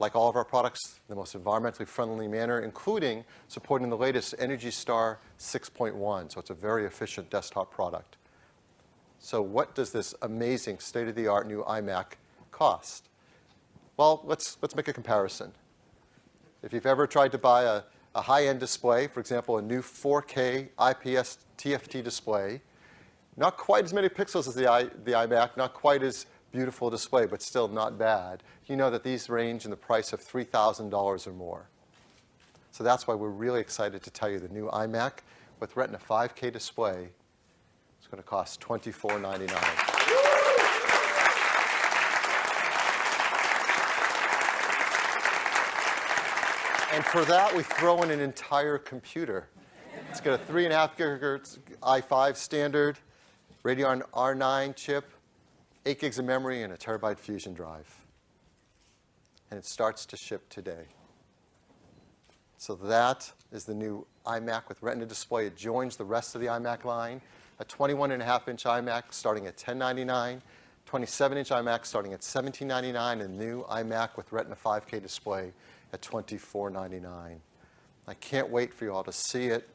like all of our products, in the most environmentally friendly manner, including supporting the latest Energy Star 6.1. So it's a very efficient desktop product. So what does this amazing state-of-the-art new iMac cost? Well, let's make a comparison. If you've ever tried to buy a high-end display, for example, a new 4K IPS TFT display, not quite as many pixels as the iMac, not quite as beautiful display, but still not bad. You know that these range in the price of $3,000 or more. So that's why we're really excited to tell you the new iMac with Retina 5K display is going to cost $2499. And for that, we throw in an entire computer. It's got a 3.5 gigahertz i5 standard, Radeon R9 chip, 8 gigs of memory, and a terabyte Fusion drive. And it starts to ship today. So that is the new iMac with Retina display. It joins the rest of the iMac line. A 21.5-inch iMac starting at $1099, 27-inch iMac starting at $1799, and a new iMac with Retina 5K display at $2499. I can't wait for you all to see it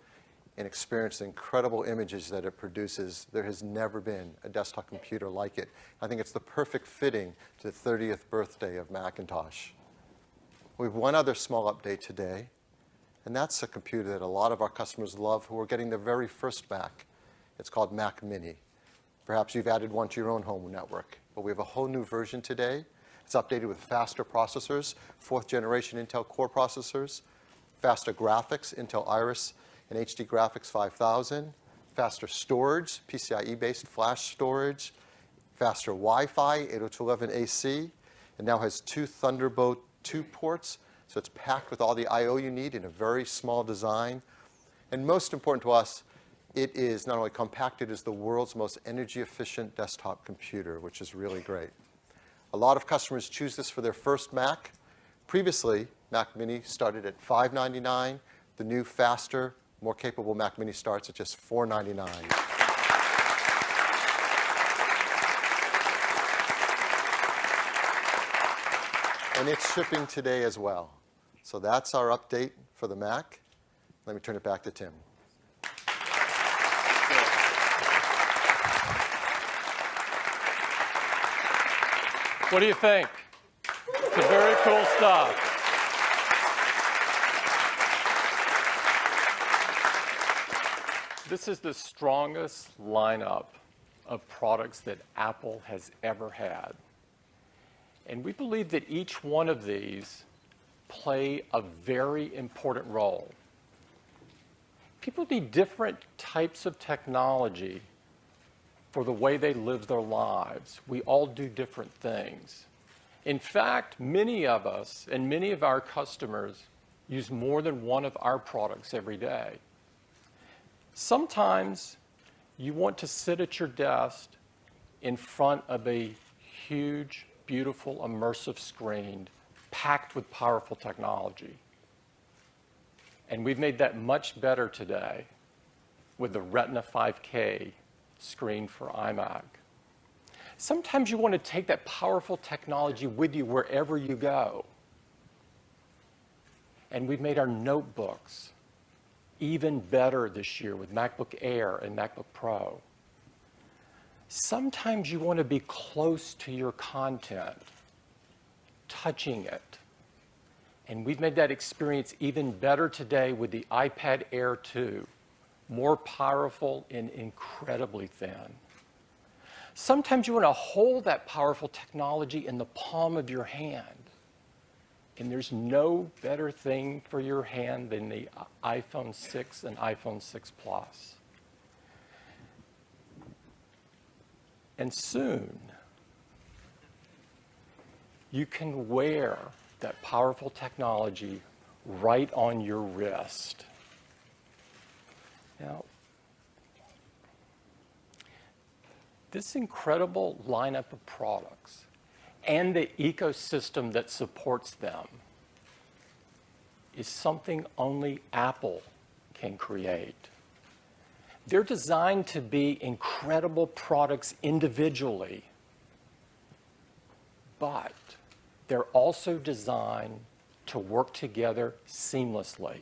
and experience the incredible images that it produces. There has never been a desktop computer like it. I think it's the perfect fitting to the 30th birthday of Macintosh. We have one other small update today, and that's a computer that a lot of our customers love who are getting their very first Mac. It's called Mac Mini. Perhaps you've added one to your own home network, but we have a whole new version today. It's updated with faster processors, 4th generation Intel Core processors, faster graphics, Intel Iris and HD Graphics 5000, faster storage, PCIe-based flash storage, faster Wi-Fi, 802.11ac, and now has 2 Thunderbolt 2 ports, so it's packed with all the I/O you need in a very small design. And most important to us, it is not only compact, it is the world's most energy-efficient desktop computer, which is really great. A lot of customers choose this for their first Mac. Previously, Mac Mini started at $599. The new, faster, more capable Mac Mini starts at just $499. And it's shipping today as well. So that's our update for the Mac. Let me turn it back to Tim. What do you think? It's a very cool stuff. This is the strongest lineup of products that Apple has ever had. And we believe that each one of these play a very important role. People need different types of technology for the way they live their lives. We all do different things. In fact, many of us and many of our customers use more than one of our products every day. Sometimes you want to sit at your desk in front of a huge, beautiful, immersive screen packed with powerful technology. And we've made that much better today with the Retina 5K screen for iMac. Sometimes you want to take that powerful technology with you wherever you go. And we've made our notebooks even better this year with MacBook Air and MacBook Pro. Sometimes you want to be close to your content, touching it. And we've made that experience even better today with the iPad Air 2, more powerful and incredibly thin. Sometimes you want to hold that powerful technology in the palm of your hand. And there's no better thing for your hand than the iPhone 6 and iPhone 6 Plus. And soon, you can wear that powerful technology right on your wrist. Now, this incredible lineup of products and the ecosystem that supports them is something only Apple can create. They're designed to be incredible products individually, but they're also designed to work together seamlessly.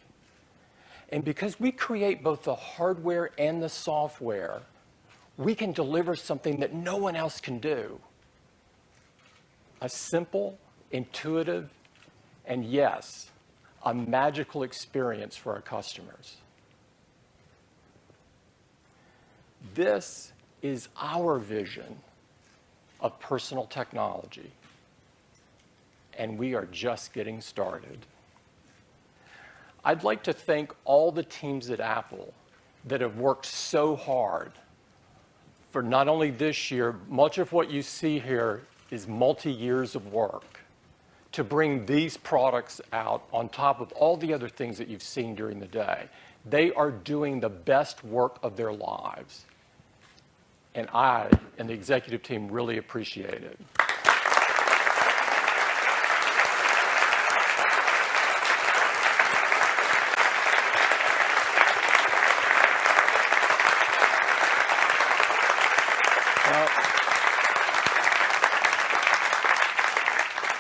And because we create both the hardware and the software, we can deliver something that no one else can do. A simple, intuitive, and yes, a magical experience for our customers. This is our vision of personal technology, and we are just getting started. I'd like to thank all the teams at Apple that have worked so hard for not only this year, much of what you see here is multi-years of work to bring these products out on top of all the other things that you've seen during the day. They are doing the best work of their lives. And I and the executive team really appreciate it.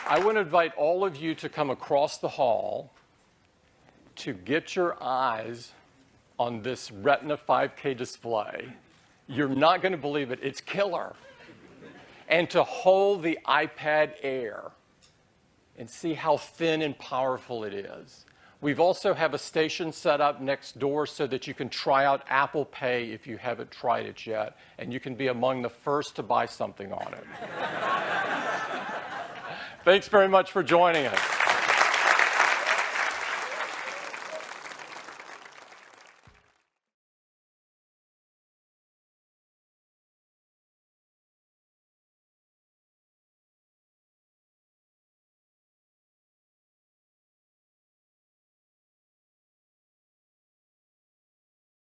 I want to invite all of you to come across the hall to get your eyes on this Retina 5K display. You're not going to believe it. It's killer. And to hold the iPad Air and see how thin and powerful it is. We've also have a station set up next door so that you can try out Apple Pay if you haven't tried it yet, and you can be among the first to buy something on it. Thanks very much for joining us.